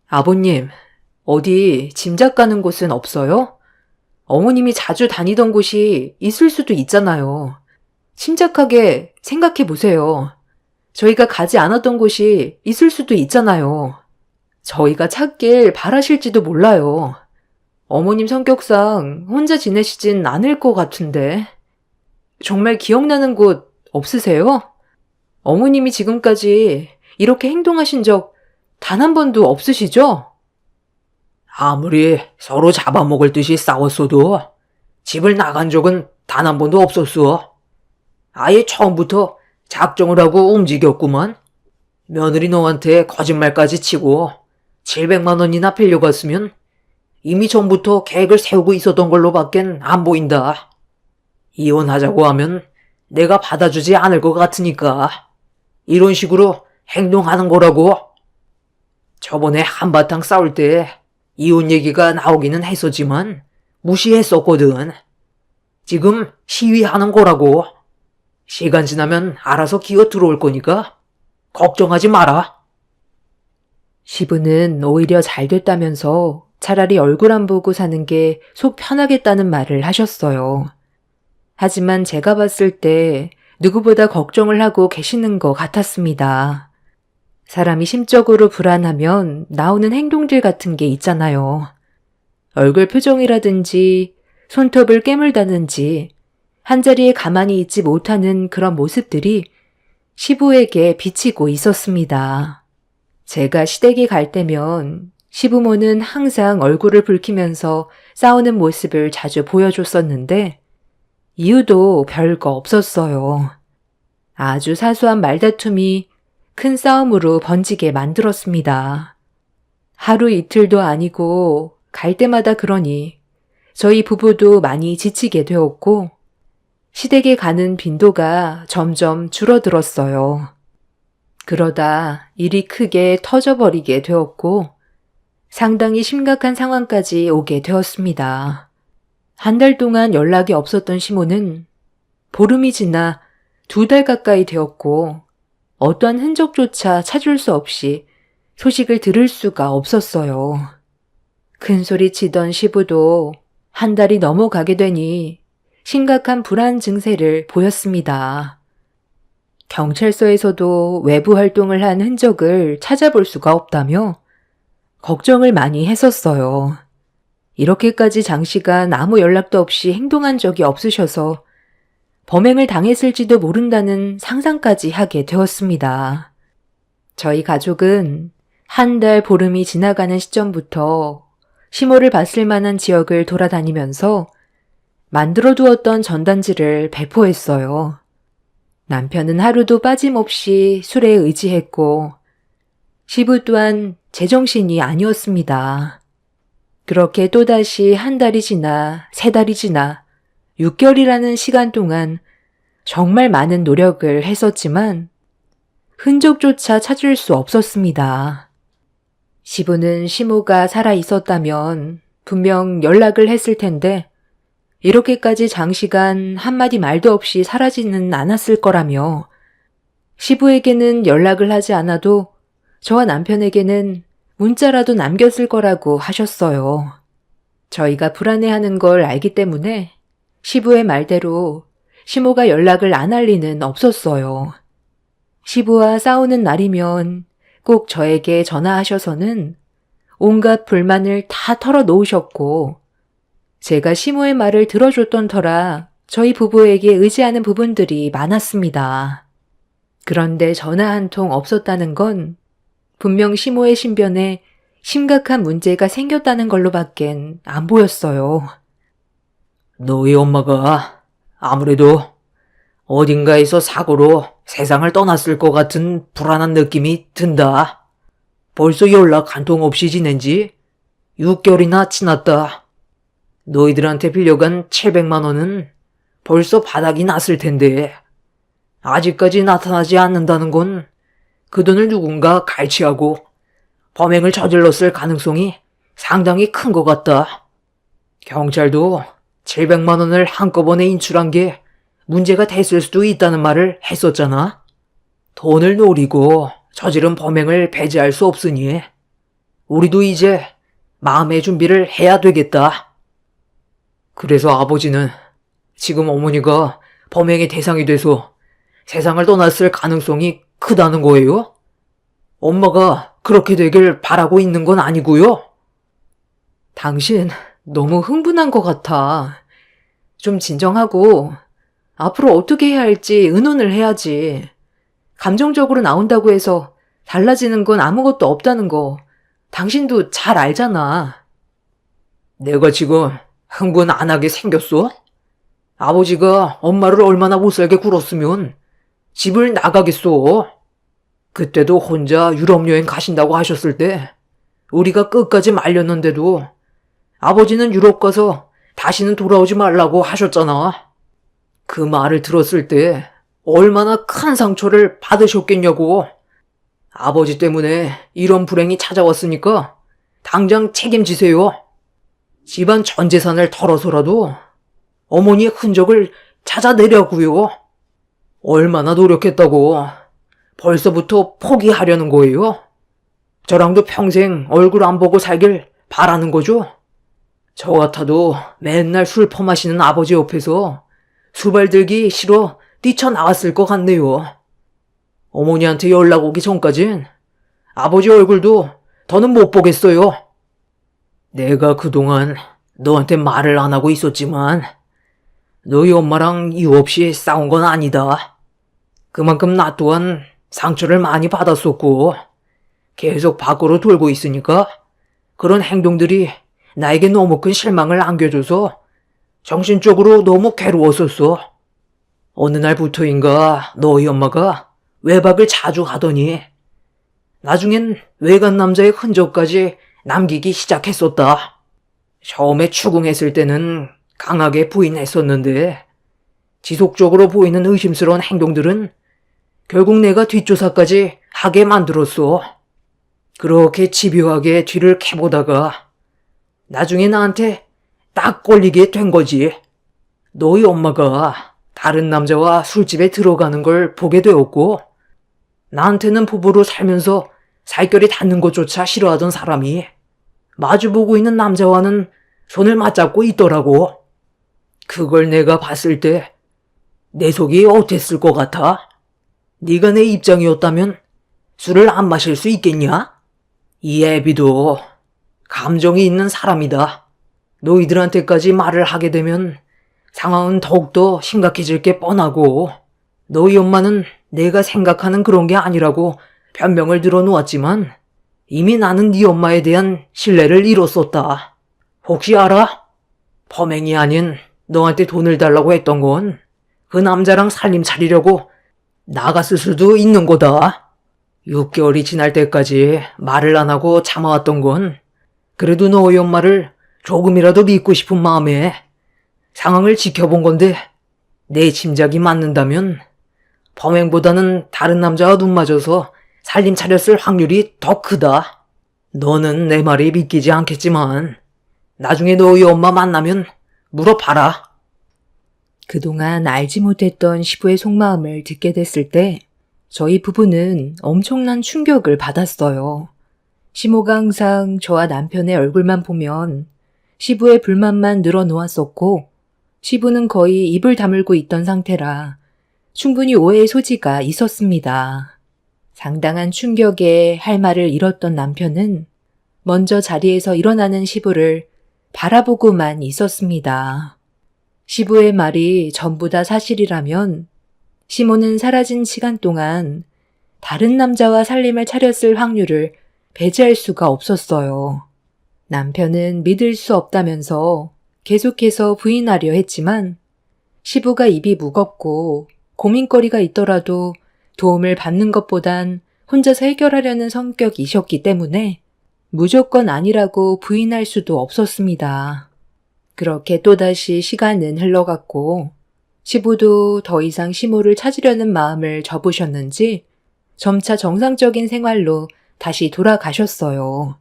아버님, 어디 짐작 가는 곳은 없어요? 어머님이 자주 다니던 곳이 있을 수도 있잖아요. 침착하게 생각해 보세요. 저희가 가지 않았던 곳이 있을 수도 있잖아요. 저희가 찾길 바라실지도 몰라요. 어머님 성격상 혼자 지내시진 않을 것 같은데. 정말 기억나는 곳 없으세요? 어머님이 지금까지 이렇게 행동하신 적 단 한 번도 없으시죠? 아무리 서로 잡아먹을 듯이 싸웠어도 집을 나간 적은 단 한 번도 없었어. 아예 처음부터 작정을 하고 움직였구만. 며느리 너한테 거짓말까지 치고 700만 원이나 빌려갔으면 이미 전부터 계획을 세우고 있었던 걸로밖엔 안 보인다. 이혼하자고 하면 내가 받아주지 않을 것 같으니까 이런 식으로 행동하는 거라고. 저번에 한바탕 싸울 때 이혼 얘기가 나오기는 했었지만 무시했었거든. 지금 시위하는 거라고. 시간 지나면 알아서 기어 들어올 거니까 걱정하지 마라. 시부는 오히려 잘 됐다면서 차라리 얼굴 안 보고 사는 게 속 편하겠다는 말을 하셨어요. 하지만 제가 봤을 때 누구보다 걱정을 하고 계시는 것 같았습니다. 사람이 심적으로 불안하면 나오는 행동들 같은 게 있잖아요. 얼굴 표정이라든지 손톱을 깨물다든지 한자리에 가만히 있지 못하는 그런 모습들이 시부에게 비치고 있었습니다. 제가 시댁에 갈 때면 시부모는 항상 얼굴을 붉히면서 싸우는 모습을 자주 보여줬었는데 이유도 별거 없었어요. 아주 사소한 말다툼이 큰 싸움으로 번지게 만들었습니다. 하루 이틀도 아니고 갈 때마다 그러니 저희 부부도 많이 지치게 되었고 시댁에 가는 빈도가 점점 줄어들었어요. 그러다 일이 크게 터져버리게 되었고 상당히 심각한 상황까지 오게 되었습니다. 한 달 동안 연락이 없었던 시모는 보름이 지나 2달 가까이 되었고 어떠한 흔적조차 찾을 수 없이 소식을 들을 수가 없었어요. 큰 소리 치던 시부도 한 달이 넘어가게 되니 심각한 불안 증세를 보였습니다. 경찰서에서도 외부 활동을 한 흔적을 찾아볼 수가 없다며 걱정을 많이 했었어요. 이렇게까지 장시간 아무 연락도 없이 행동한 적이 없으셔서 범행을 당했을지도 모른다는 상상까지 하게 되었습니다. 저희 가족은 한 달 보름이 지나가는 시점부터 시모를 봤을 만한 지역을 돌아다니면서 만들어 두었던 전단지를 배포했어요. 남편은 하루도 빠짐없이 술에 의지했고 시부 또한 제정신이 아니었습니다. 그렇게 또다시 한 달이 지나 3달이 지나 6개월이라는 시간 동안 정말 많은 노력을 했었지만 흔적조차 찾을 수 없었습니다. 시부는 시모가 살아 있었다면 분명 연락을 했을 텐데 이렇게까지 장시간 한마디 말도 없이 사라지는 않았을 거라며 시부에게는 연락을 하지 않아도 저와 남편에게는 문자라도 남겼을 거라고 하셨어요. 저희가 불안해하는 걸 알기 때문에 시부의 말대로 시모가 연락을 안 할 리는 없었어요. 시부와 싸우는 날이면 꼭 저에게 전화하셔서는 온갖 불만을 다 털어놓으셨고, 제가 시모의 말을 들어줬던 터라 저희 부부에게 의지하는 부분들이 많았습니다. 그런데 전화 한 통 없었다는 건 분명 시모의 신변에 심각한 문제가 생겼다는 걸로밖엔 안 보였어요. 너희 엄마가 아무래도 어딘가에서 사고로 세상을 떠났을 것 같은 불안한 느낌이 든다. 벌써 연락 한 통 없이 지낸 지 6개월이나 지났다. 너희들한테 빌려간 700만 원은 벌써 바닥이 났을 텐데 아직까지 나타나지 않는다는 건 그 돈을 누군가 갈취하고 범행을 저질렀을 가능성이 상당히 큰 것 같다. 경찰도 700만 원을 한꺼번에 인출한 게 문제가 됐을 수도 있다는 말을 했었잖아. 돈을 노리고 저지른 범행을 배제할 수 없으니 우리도 이제 마음의 준비를 해야 되겠다. 그래서 아버지는 지금 어머니가 범행의 대상이 돼서 세상을 떠났을 가능성이 크다는 거예요? 엄마가 그렇게 되길 바라고 있는 건 아니고요? 당신 너무 흥분한 것 같아. 좀 진정하고 앞으로 어떻게 해야 할지 의논을 해야지. 감정적으로 나온다고 해서 달라지는 건 아무것도 없다는 거 당신도 잘 알잖아. 내가 지금 흥분 안 하게 생겼어? 아버지가 엄마를 얼마나 못살게 굴었으면 집을 나가겠소. 그때도 혼자 유럽 여행 가신다고 하셨을 때 우리가 끝까지 말렸는데도 아버지는 유럽 가서 다시는 돌아오지 말라고 하셨잖아. 그 말을 들었을 때 얼마나 큰 상처를 받으셨겠냐고. 아버지 때문에 이런 불행이 찾아왔으니까 당장 책임지세요. 집안 전 재산을 털어서라도 어머니의 흔적을 찾아내려고요. 얼마나 노력했다고 벌써부터 포기하려는 거예요? 저랑도 평생 얼굴 안 보고 살길 바라는 거죠? 저 같아도 맨날 술 퍼마시는 아버지 옆에서 수발 들기 싫어 뛰쳐나왔을 것 같네요. 어머니한테 연락 오기 전까진 아버지 얼굴도 더는 못 보겠어요. 내가 그동안 너한테 말을 안 하고 있었지만 너희 엄마랑 이유 없이 싸운 건 아니다. 그만큼 나 또한 상처를 많이 받았었고 계속 밖으로 돌고 있으니까 그런 행동들이 나에게 너무 큰 실망을 안겨줘서 정신적으로 너무 괴로웠었어. 어느 날부터인가 너희 엄마가 외박을 자주 하더니 나중엔 외간 남자의 흔적까지 남기기 시작했었다. 처음에 추궁했을 때는 강하게 부인했었는데 지속적으로 보이는 의심스러운 행동들은 결국 내가 뒷조사까지 하게 만들었어. 그렇게 집요하게 뒤를 캐보다가 나중에 나한테 딱 걸리게 된 거지. 너희 엄마가 다른 남자와 술집에 들어가는 걸 보게 되었고 나한테는 부부로 살면서 살결이 닿는 것조차 싫어하던 사람이 마주보고 있는 남자와는 손을 맞잡고 있더라고. 그걸 내가 봤을 때 내 속이 어땠을 것 같아? 네가 내 입장이었다면 술을 안 마실 수 있겠냐? 이 애비도 감정이 있는 사람이다. 너희들한테까지 말을 하게 되면 상황은 더욱더 심각해질 게 뻔하고 너희 엄마는 내가 생각하는 그런 게 아니라고 변명을 들어놓았지만 이미 나는 네 엄마에 대한 신뢰를 잃었었다. 혹시 알아? 범행이 아닌 너한테 돈을 달라고 했던 건 그 남자랑 살림 차리려고 나갔을 수도 있는 거다. 6개월이 지날 때까지 말을 안 하고 참아왔던 건 그래도 너희 엄마를 조금이라도 믿고 싶은 마음에 상황을 지켜본 건데 내 짐작이 맞는다면 범행보다는 다른 남자와 눈 맞아서 살림 차렸을 확률이 더 크다. 너는 내 말이 믿기지 않겠지만 나중에 너희 엄마 만나면 물어봐라. 그동안 알지 못했던 시부의 속마음을 듣게 됐을 때 저희 부부는 엄청난 충격을 받았어요. 시모가 항상 저와 남편의 얼굴만 보면 시부의 불만만 늘어놓았었고 시부는 거의 입을 다물고 있던 상태라 충분히 오해의 소지가 있었습니다. 상당한 충격에 할 말을 잃었던 남편은 먼저 자리에서 일어나는 시부를 바라보고만 있었습니다. 시부의 말이 전부 다 사실이라면 시모는 사라진 시간 동안 다른 남자와 살림을 차렸을 확률을 배제할 수가 없었어요. 남편은 믿을 수 없다면서 계속해서 부인하려 했지만 시부가 입이 무겁고 고민거리가 있더라도 도움을 받는 것보단 혼자서 해결하려는 성격이셨기 때문에 무조건 아니라고 부인할 수도 없었습니다. 그렇게 또다시 시간은 흘러갔고 시부도 더 이상 시모를 찾으려는 마음을 접으셨는지 점차 정상적인 생활로 다시 돌아가셨어요.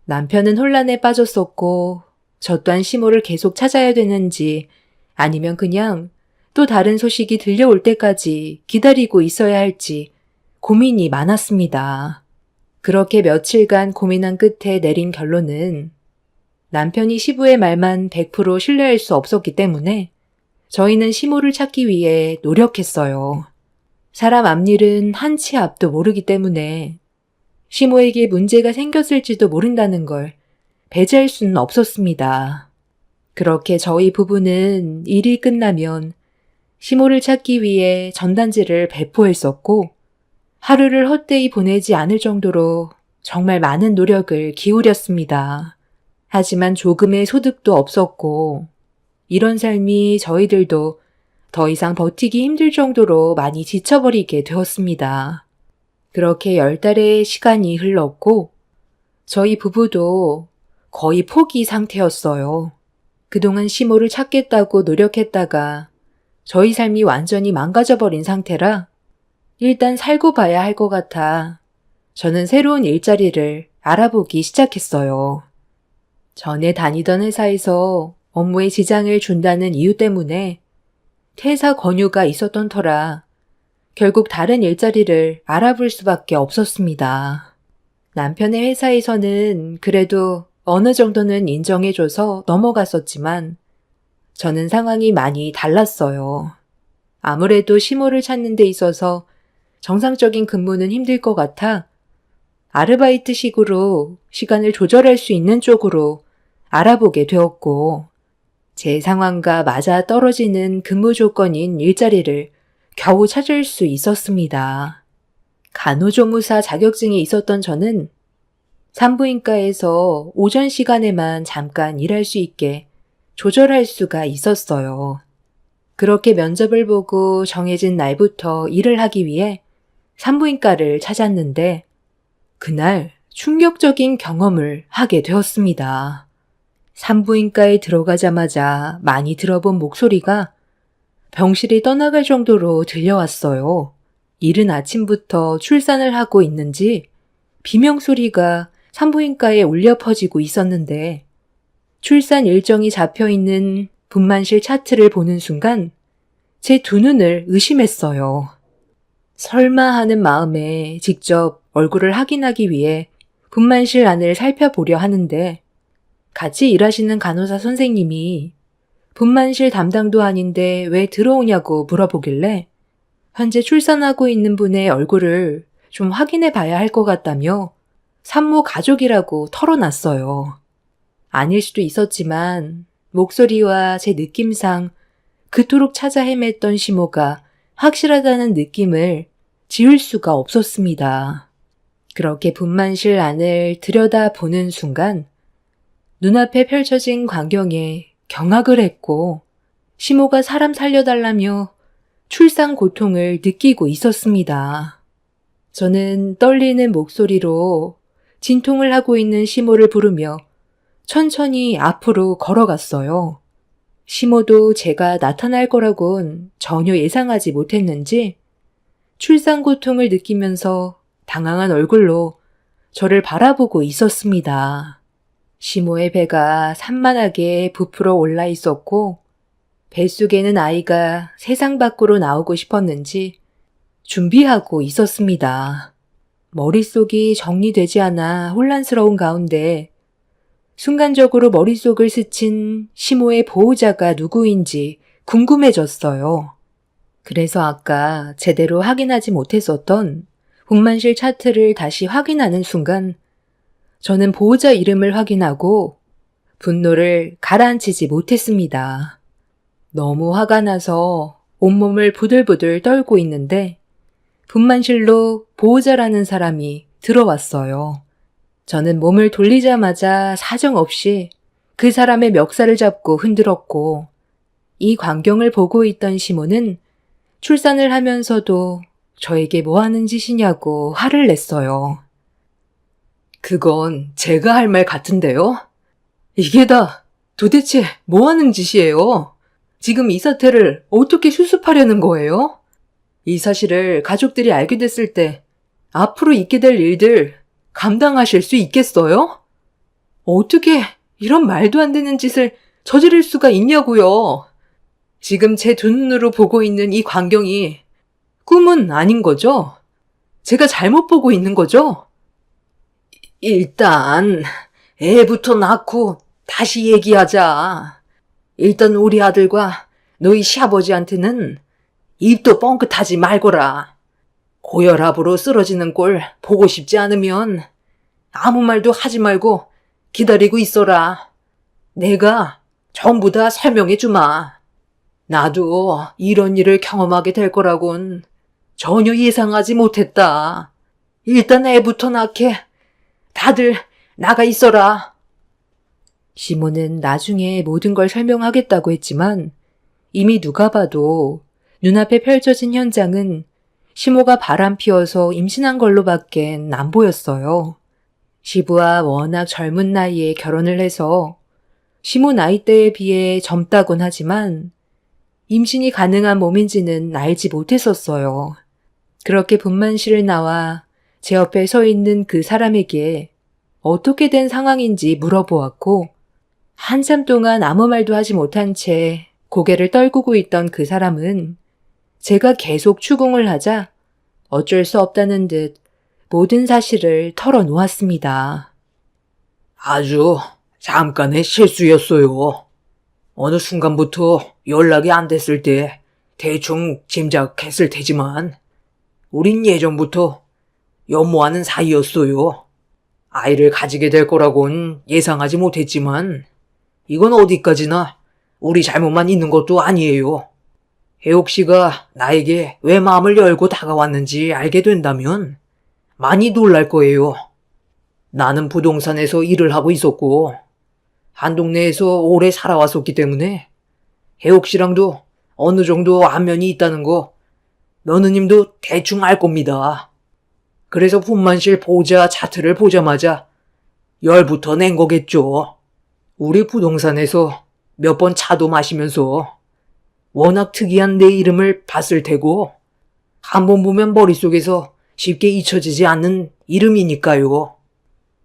남편은 혼란에 빠졌었고 저 또한 시모를 계속 찾아야 되는지 아니면 그냥 또 다른 소식이 들려올 때까지 기다리고 있어야 할지 고민이 많았습니다. 그렇게 며칠간 고민한 끝에 내린 결론은 남편이 시부의 말만 100% 신뢰할 수 없었기 때문에 저희는 시모를 찾기 위해 노력했어요. 사람 앞일은 한 치 앞도 모르기 때문에 시모에게 문제가 생겼을지도 모른다는 걸 배제할 수는 없었습니다. 그렇게 저희 부부는 일이 끝나면 시모를 찾기 위해 전단지를 배포했었고 하루를 헛되이 보내지 않을 정도로 정말 많은 노력을 기울였습니다. 하지만 조금의 소득도 없었고 이런 삶이 저희들도 더 이상 버티기 힘들 정도로 많이 지쳐버리게 되었습니다. 그렇게 10달의 시간이 흘렀고 저희 부부도 거의 포기 상태였어요. 그동안 시모를 찾겠다고 노력했다가 저희 삶이 완전히 망가져버린 상태라 일단 살고 봐야 할 것 같아 저는 새로운 일자리를 알아보기 시작했어요. 전에 다니던 회사에서 업무에 지장을 준다는 이유 때문에 퇴사 권유가 있었던 터라 결국 다른 일자리를 알아볼 수밖에 없었습니다. 남편의 회사에서는 그래도 어느 정도는 인정해줘서 넘어갔었지만 저는 상황이 많이 달랐어요. 아무래도 시모를 찾는 데 있어서 정상적인 근무는 힘들 것 같아 아르바이트식으로 시간을 조절할 수 있는 쪽으로 알아보게 되었고 제 상황과 맞아 떨어지는 근무 조건인 일자리를 겨우 찾을 수 있었습니다. 간호조무사 자격증이 있었던 저는 산부인과에서 오전 시간에만 잠깐 일할 수 있게 조절할 수가 있었어요. 그렇게 면접을 보고 정해진 날부터 일을 하기 위해 산부인과를 찾았는데 그날 충격적인 경험을 하게 되었습니다. 산부인과에 들어가자마자 많이 들어본 목소리가 병실이 떠나갈 정도로 들려왔어요. 이른 아침부터 출산을 하고 있는지 비명소리가 산부인과에 울려 퍼지고 있었는데 출산 일정이 잡혀있는 분만실 차트를 보는 순간 제 두 눈을 의심했어요. 설마 하는 마음에 직접 얼굴을 확인하기 위해 분만실 안을 살펴보려 하는데 같이 일하시는 간호사 선생님이 분만실 담당도 아닌데 왜 들어오냐고 물어보길래 현재 출산하고 있는 분의 얼굴을 좀 확인해 봐야 할 것 같다며 산모 가족이라고 털어놨어요. 아닐 수도 있었지만 목소리와 제 느낌상 그토록 찾아 헤맸던 시모가 확실하다는 느낌을 지울 수가 없었습니다. 그렇게 분만실 안을 들여다보는 순간 눈앞에 펼쳐진 광경에 경악을 했고 시모가 사람 살려달라며 출산 고통을 느끼고 있었습니다. 저는 떨리는 목소리로 진통을 하고 있는 시모를 부르며 천천히 앞으로 걸어갔어요. 시모도 제가 나타날 거라곤 전혀 예상하지 못했는지 출산 고통을 느끼면서 당황한 얼굴로 저를 바라보고 있었습니다. 시모의 배가 산만하게 부풀어 올라 있었고 뱃속에는 아이가 세상 밖으로 나오고 싶었는지 준비하고 있었습니다. 머릿속이 정리되지 않아 혼란스러운 가운데 순간적으로 머릿속을 스친 시모의 보호자가 누구인지 궁금해졌어요. 그래서 아까 제대로 확인하지 못했었던 분만실 차트를 다시 확인하는 순간 저는 보호자 이름을 확인하고 분노를 가라앉히지 못했습니다. 너무 화가 나서 온몸을 부들부들 떨고 있는데 분만실로 보호자라는 사람이 들어왔어요. 저는 몸을 돌리자마자 사정없이 그 사람의 멱살을 잡고 흔들었고 이 광경을 보고 있던 시모는 출산을 하면서도 저에게 뭐 하는 짓이냐고 화를 냈어요. 그건 제가 할 말 같은데요? 이게 다 도대체 뭐 하는 짓이에요? 지금 이 사태를 어떻게 수습하려는 거예요? 이 사실을 가족들이 알게 됐을 때 앞으로 있게 될 일들 감당하실 수 있겠어요? 어떻게 이런 말도 안 되는 짓을 저지를 수가 있냐고요? 지금 제 두 눈으로 보고 있는 이 광경이 꿈은 아닌 거죠? 제가 잘못 보고 있는 거죠? 일단 애부터 낳고 다시 얘기하자. 일단 우리 아들과 너희 시아버지한테는 입도 뻥끗하지 말거라. 고혈압으로 쓰러지는 꼴 보고 싶지 않으면 아무 말도 하지 말고 기다리고 있어라. 내가 전부 다 설명해 주마. 나도 이런 일을 경험하게 될 거라곤 전혀 예상하지 못했다. 일단 애부터 낳게 다들 나가 있어라. 시모는 나중에 모든 걸 설명하겠다고 했지만 이미 누가 봐도 눈앞에 펼쳐진 현장은 시모가 바람 피워서 임신한 걸로밖엔 안 보였어요. 시부와 워낙 젊은 나이에 결혼을 해서 시모 나이대에 비해 젊다곤 하지만 임신이 가능한 몸인지는 알지 못했었어요. 그렇게 분만실을 나와 제 옆에 서 있는 그 사람에게 어떻게 된 상황인지 물어보았고 한참 동안 아무 말도 하지 못한 채 고개를 떨구고 있던 그 사람은 제가 계속 추궁을 하자 어쩔 수 없다는 듯 모든 사실을 털어놓았습니다. 아주 잠깐의 실수였어요. 어느 순간부터 연락이 안 됐을 때 대충 짐작했을 테지만 우린 예전부터 연모하는 사이였어요. 아이를 가지게 될 거라곤 예상하지 못했지만 이건 어디까지나 우리 잘못만 있는 것도 아니에요. 혜옥 씨가 나에게 왜 마음을 열고 다가왔는지 알게 된다면 많이 놀랄 거예요. 나는 부동산에서 일을 하고 있었고 한 동네에서 오래 살아왔었기 때문에 혜옥 씨랑도 어느 정도 안면이 있다는 거 며느님도 대충 알 겁니다. 그래서 분만실 보호자 차트를 보자마자 열부터 낸 거겠죠. 우리 부동산에서 몇 번 차도 마시면서 워낙 특이한 내 이름을 봤을 테고 한 번 보면 머릿속에서 쉽게 잊혀지지 않는 이름이니까요.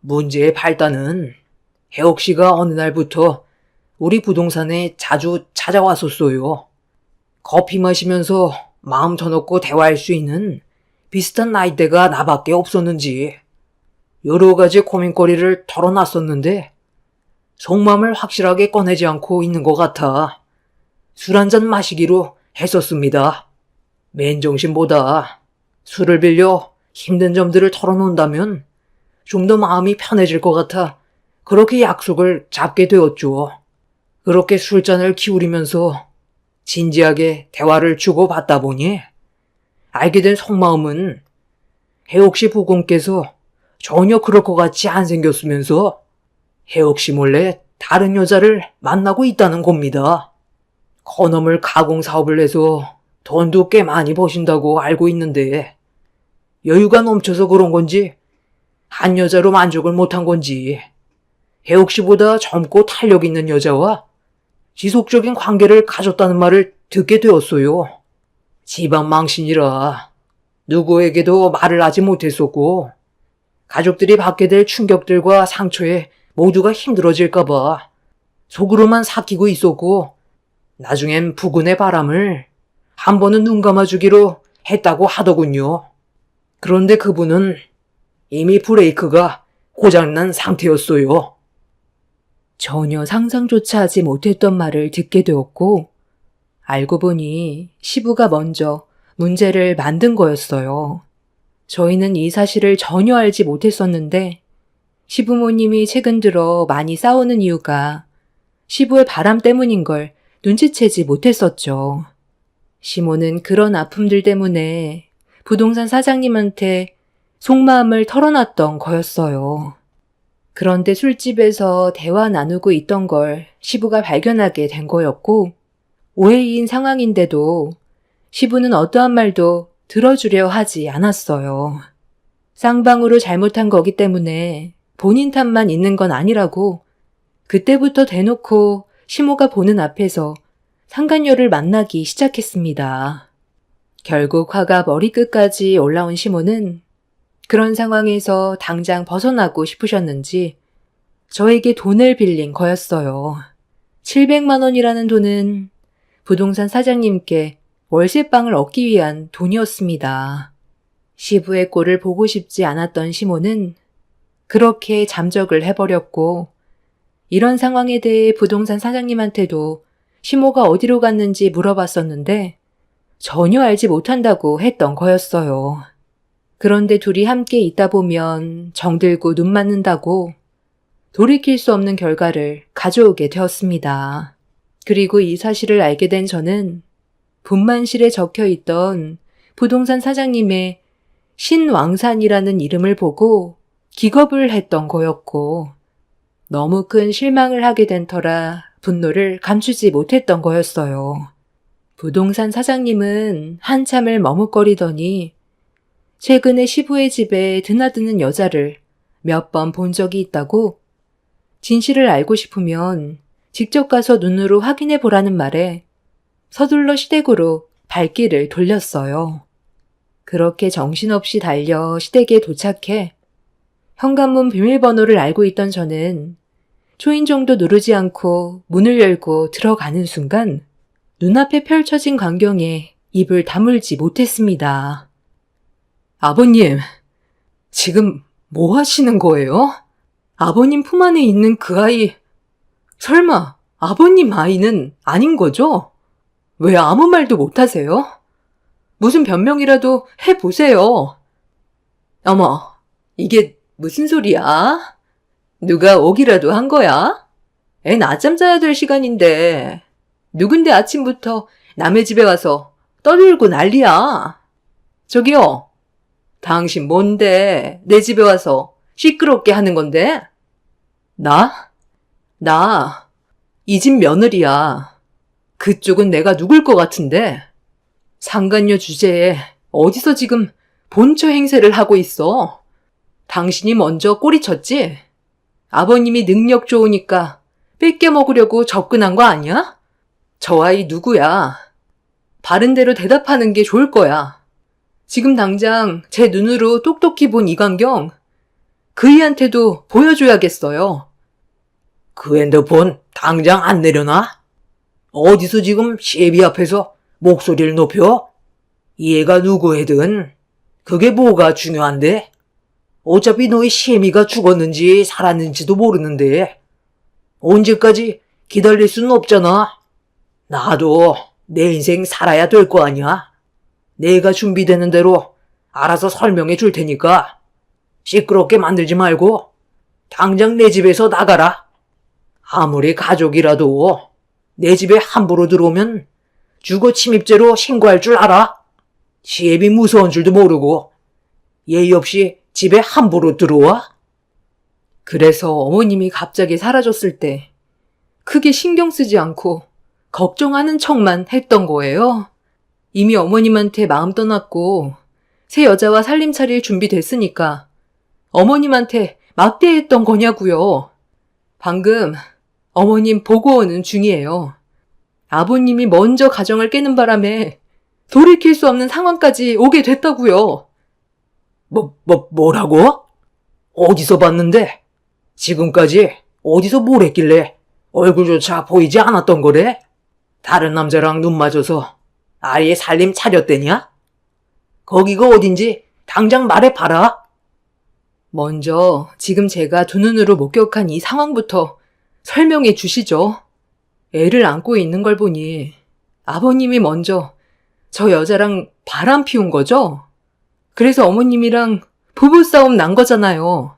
문제의 발단은 혜옥 씨가 어느 날부터 우리 부동산에 자주 찾아왔었어요. 커피 마시면서 마음 터놓고 대화할 수 있는 비슷한 나이대가 나밖에 없었는지 여러 가지 고민거리를 털어놨었는데 속마음을 확실하게 꺼내지 않고 있는 것 같아 술 한잔 마시기로 했었습니다. 맨정신보다 술을 빌려 힘든 점들을 털어놓는다면 좀 더 마음이 편해질 것 같아 그렇게 약속을 잡게 되었죠. 그렇게 술잔을 기울이면서 진지하게 대화를 주고받다 보니 알게 된 속마음은 혜옥 씨 부군께서 전혀 그럴 것 같이 안 생겼으면서 혜옥 씨 몰래 다른 여자를 만나고 있다는 겁니다. 건어물 가공 사업을 해서 돈도 꽤 많이 버신다고 알고 있는데 여유가 넘쳐서 그런 건지 한 여자로 만족을 못한 건지 혜옥 씨보다 젊고 탄력 있는 여자와 지속적인 관계를 가졌다는 말을 듣게 되었어요. 집안 망신이라 누구에게도 말을 하지 못했었고 가족들이 받게 될 충격들과 상처에 모두가 힘들어질까봐 속으로만 삭히고 있었고 나중엔 부군의 바람을 한 번은 눈 감아주기로 했다고 하더군요. 그런데 그분은 이미 브레이크가 고장난 상태였어요. 전혀 상상조차 하지 못했던 말을 듣게 되었고, 알고 보니 시부가 먼저 문제를 만든 거였어요. 저희는 이 사실을 전혀 알지 못했었는데, 시부모님이 최근 들어 많이 싸우는 이유가 시부의 바람 때문인 걸 눈치채지 못했었죠. 시모는 그런 아픔들 때문에 부동산 사장님한테 속마음을 털어놨던 거였어요. 그런데 술집에서 대화 나누고 있던 걸 시부가 발견하게 된 거였고, 오해인 상황인데도 시부는 어떠한 말도 들어주려 하지 않았어요. 쌍방으로 잘못한 거기 때문에 본인 탓만 있는 건 아니라고 그때부터 대놓고 시모가 보는 앞에서 상간녀를 만나기 시작했습니다. 결국 화가 머리끝까지 올라온 시모는 그런 상황에서 당장 벗어나고 싶으셨는지 저에게 돈을 빌린 거였어요. 700만 원이라는 돈은 부동산 사장님께 월세방을 얻기 위한 돈이었습니다. 시부의 꼴을 보고 싶지 않았던 시모는 그렇게 잠적을 해버렸고, 이런 상황에 대해 부동산 사장님한테도 시모가 어디로 갔는지 물어봤었는데 전혀 알지 못한다고 했던 거였어요. 그런데 둘이 함께 있다 보면 정들고 눈 맞는다고 돌이킬 수 없는 결과를 가져오게 되었습니다. 그리고 이 사실을 알게 된 저는 분만실에 적혀 있던 부동산 사장님의 신왕산이라는 이름을 보고 기겁을 했던 거였고, 너무 큰 실망을 하게 된 터라 분노를 감추지 못했던 거였어요. 부동산 사장님은 한참을 머뭇거리더니 최근에 시부의 집에 드나드는 여자를 몇 번 본 적이 있다고, 진실을 알고 싶으면 직접 가서 눈으로 확인해 보라는 말에 서둘러 시댁으로 발길을 돌렸어요. 그렇게 정신없이 달려 시댁에 도착해 현관문 비밀번호를 알고 있던 저는 초인종도 누르지 않고 문을 열고 들어가는 순간 눈앞에 펼쳐진 광경에 입을 다물지 못했습니다. 아버님, 지금 뭐 하시는 거예요? 아버님 품 안에 있는 그 아이, 설마 아버님 아이는 아닌 거죠? 왜 아무 말도 못 하세요? 무슨 변명이라도 해보세요. 어머, 이게 무슨 소리야? 누가 오기라도 한 거야? 애 낮잠 자야 될 시간인데 누군데 아침부터 남의 집에 와서 떠들고 난리야. 저기요, 당신 뭔데 내 집에 와서 시끄럽게 하는 건데? 나 이 집 며느리야. 그쪽은 내가 누굴 것 같은데? 상간녀 주제에 어디서 지금 본처 행세를 하고 있어? 당신이 먼저 꼬리쳤지? 아버님이 능력 좋으니까 뺏겨 먹으려고 접근한 거 아니야? 저 아이 누구야? 바른 대로 대답하는 게 좋을 거야. 지금 당장 제 눈으로 똑똑히 본 이광경, 그이한테도 보여줘야겠어요. 그 핸드폰 당장 안 내려놔? 어디서 지금 시애비 앞에서 목소리를 높여? 얘가 누구애든 그게 뭐가 중요한데? 어차피 너희 시애미가 죽었는지 살았는지도 모르는데 언제까지 기다릴 수는 없잖아. 나도 내 인생 살아야 될 거 아니야. 내가 준비되는 대로 알아서 설명해 줄 테니까 시끄럽게 만들지 말고 당장 내 집에서 나가라. 아무리 가족이라도 내 집에 함부로 들어오면 주거 침입죄로 신고할 줄 알아? 시애비 무서운 줄도 모르고 예의 없이 집에 함부로 들어와? 그래서 어머님이 갑자기 사라졌을 때 크게 신경 쓰지 않고 걱정하는 척만 했던 거예요. 이미 어머님한테 마음 떠났고 새 여자와 살림 차릴 준비됐으니까 어머님한테 막대했던 거냐고요. 방금 어머님 보고 오는 중이에요. 아버님이 먼저 가정을 깨는 바람에 돌이킬 수 없는 상황까지 오게 됐다고요. 뭐라고? 어디서 봤는데? 지금까지 어디서 뭘 했길래 얼굴조차 보이지 않았던 거래? 다른 남자랑 눈 맞아서 아예 살림 차렸대냐? 거기가 어딘지 당장 말해봐라. 먼저 지금 제가 두 눈으로 목격한 이 상황부터 설명해 주시죠. 애를 안고 있는 걸 보니 아버님이 먼저 저 여자랑 바람 피운 거죠? 그래서 어머님이랑 부부싸움 난 거잖아요.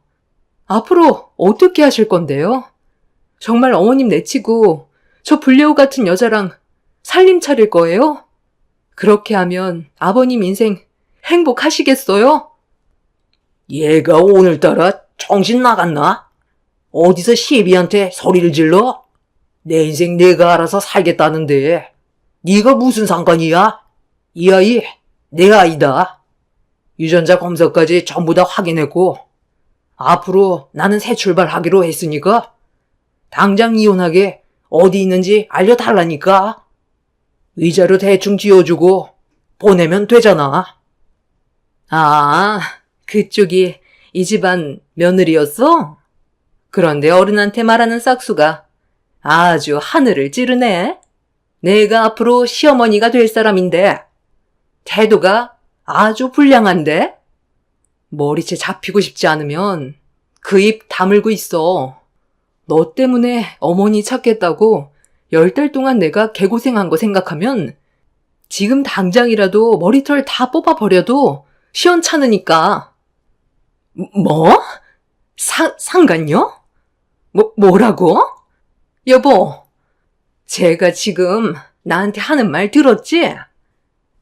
앞으로 어떻게 하실 건데요? 정말 어머님 내치고 저 불려우 같은 여자랑 살림 차릴 거예요? 그렇게 하면 아버님 인생 행복하시겠어요? 얘가 오늘따라 정신 나갔나? 어디서 시비한테 소리를 질러? 내 인생 내가 알아서 살겠다는데 네가 무슨 상관이야? 이 아이 내 아이다. 유전자 검사까지 전부 다 확인했고 앞으로 나는 새 출발하기로 했으니까 당장 이혼하게 어디 있는지 알려달라니까. 위자료 대충 지어주고 보내면 되잖아. 아, 그쪽이 이 집안 며느리였어? 그런데 어른한테 말하는 싹수가 아주 하늘을 찌르네. 내가 앞으로 시어머니가 될 사람인데 태도가 아주 불량한데? 머리채 잡히고 싶지 않으면 그 입 다물고 있어. 너 때문에 어머니 찾겠다고 10달 동안 내가 개고생한 거 생각하면 지금 당장이라도 머리털 다 뽑아버려도 시원찮으니까. 뭐? 상간요? 뭐라고? 여보, 제가 지금 나한테 하는 말 들었지?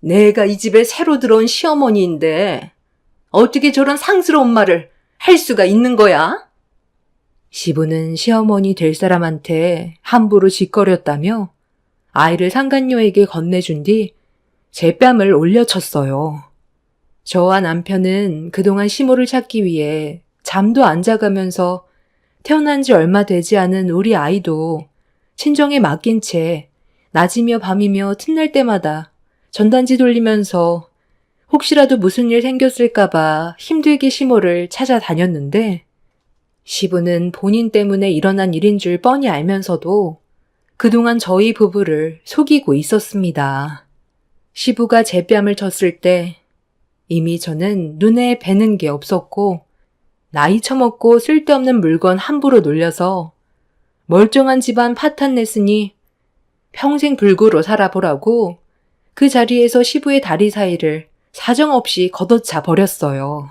내가 이 집에 새로 들어온 시어머니인데 어떻게 저런 상스러운 말을 할 수가 있는 거야? 시부는 시어머니 될 사람한테 함부로 짓거렸다며 아이를 상간녀에게 건네준 뒤 제 뺨을 올려쳤어요. 저와 남편은 그동안 시모를 찾기 위해 잠도 안 자가면서 태어난 지 얼마 되지 않은 우리 아이도 친정에 맡긴 채 낮이며 밤이며 틈날 때마다 전단지 돌리면서 혹시라도 무슨 일 생겼을까봐 힘들게 시모를 찾아다녔는데 시부는 본인 때문에 일어난 일인 줄 뻔히 알면서도 그동안 저희 부부를 속이고 있었습니다. 시부가 제 뺨을 쳤을 때 이미 저는 눈에 뵈는 게 없었고 나이 처먹고 쓸데없는 물건 함부로 놀려서 멀쩡한 집안 파탄 냈으니 평생 불구로 살아보라고 그 자리에서 시부의 다리 사이를 사정없이 걷어차 버렸어요.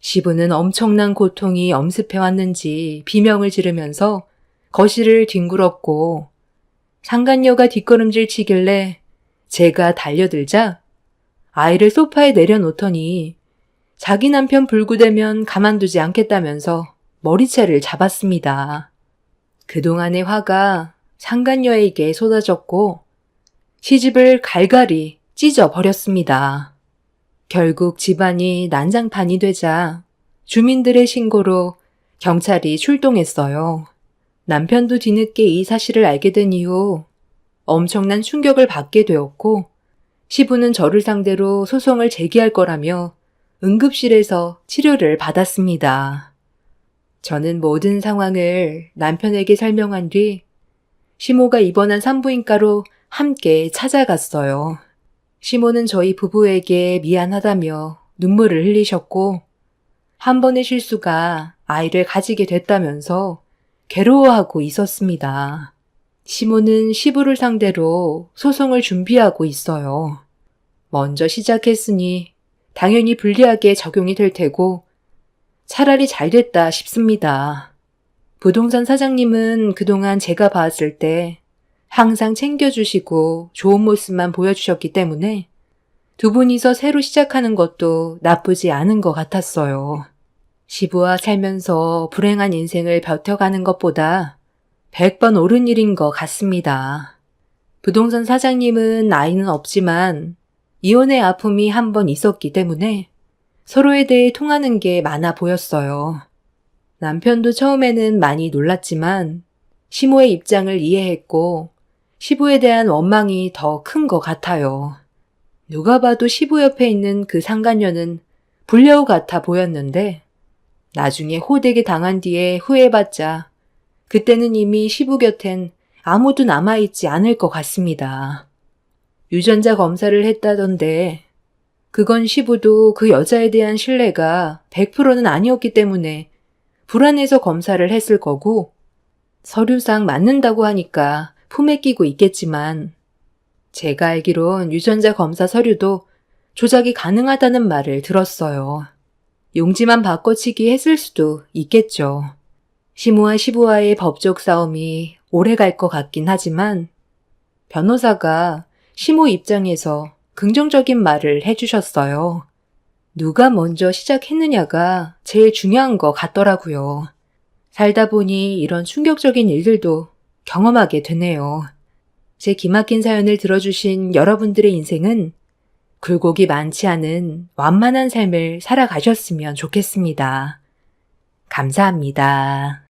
시부는 엄청난 고통이 엄습해왔는지 비명을 지르면서 거실을 뒹굴었고 상간녀가 뒷걸음질 치길래 제가 달려들자 아이를 소파에 내려놓더니 자기 남편 불구되면 가만두지 않겠다면서 머리채를 잡았습니다. 그동안의 화가 상간녀에게 쏟아졌고 시집을 갈갈이 찢어버렸습니다. 결국 집안이 난장판이 되자 주민들의 신고로 경찰이 출동했어요. 남편도 뒤늦게 이 사실을 알게 된 이후 엄청난 충격을 받게 되었고 시부는 저를 상대로 소송을 제기할 거라며 응급실에서 치료를 받았습니다. 저는 모든 상황을 남편에게 설명한 뒤 시모가 입원한 산부인과로 함께 찾아갔어요. 시모는 저희 부부에게 미안하다며 눈물을 흘리셨고 한 번의 실수가 아이를 가지게 됐다면서 괴로워하고 있었습니다. 시모는 시부를 상대로 소송을 준비하고 있어요. 먼저 시작했으니 당연히 불리하게 적용이 될 테고 차라리 잘 됐다 싶습니다. 부동산 사장님은 그동안 제가 봤을 때 항상 챙겨주시고 좋은 모습만 보여주셨기 때문에 두 분이서 새로 시작하는 것도 나쁘지 않은 것 같았어요. 시부와 살면서 불행한 인생을 버텨가는 것보다 100번 옳은 일인 것 같습니다. 부동산 사장님은 아이는 없지만 이혼의 아픔이 한 번 있었기 때문에 서로에 대해 통하는 게 많아 보였어요. 남편도 처음에는 많이 놀랐지만 시모의 입장을 이해했고 시부에 대한 원망이 더 큰 것 같아요. 누가 봐도 시부 옆에 있는 그 상간녀는 불려우 같아 보였는데 나중에 호되게 당한 뒤에 후회해봤자 그때는 이미 시부 곁엔 아무도 남아있지 않을 것 같습니다. 유전자 검사를 했다던데 그건 시부도 그 여자에 대한 신뢰가 100%는 아니었기 때문에 불안해서 검사를 했을 거고 서류상 맞는다고 하니까 품에 끼고 있겠지만 제가 알기론 유전자 검사 서류도 조작이 가능하다는 말을 들었어요. 용지만 바꿔치기 했을 수도 있겠죠. 시모와 시부와의 법적 싸움이 오래 갈 것 같긴 하지만 변호사가 시모 입장에서 긍정적인 말을 해주셨어요. 누가 먼저 시작했느냐가 제일 중요한 것 같더라고요. 살다 보니 이런 충격적인 일들도 경험하게 되네요. 제 기막힌 사연을 들어주신 여러분들의 인생은 굴곡이 많지 않은 완만한 삶을 살아가셨으면 좋겠습니다. 감사합니다.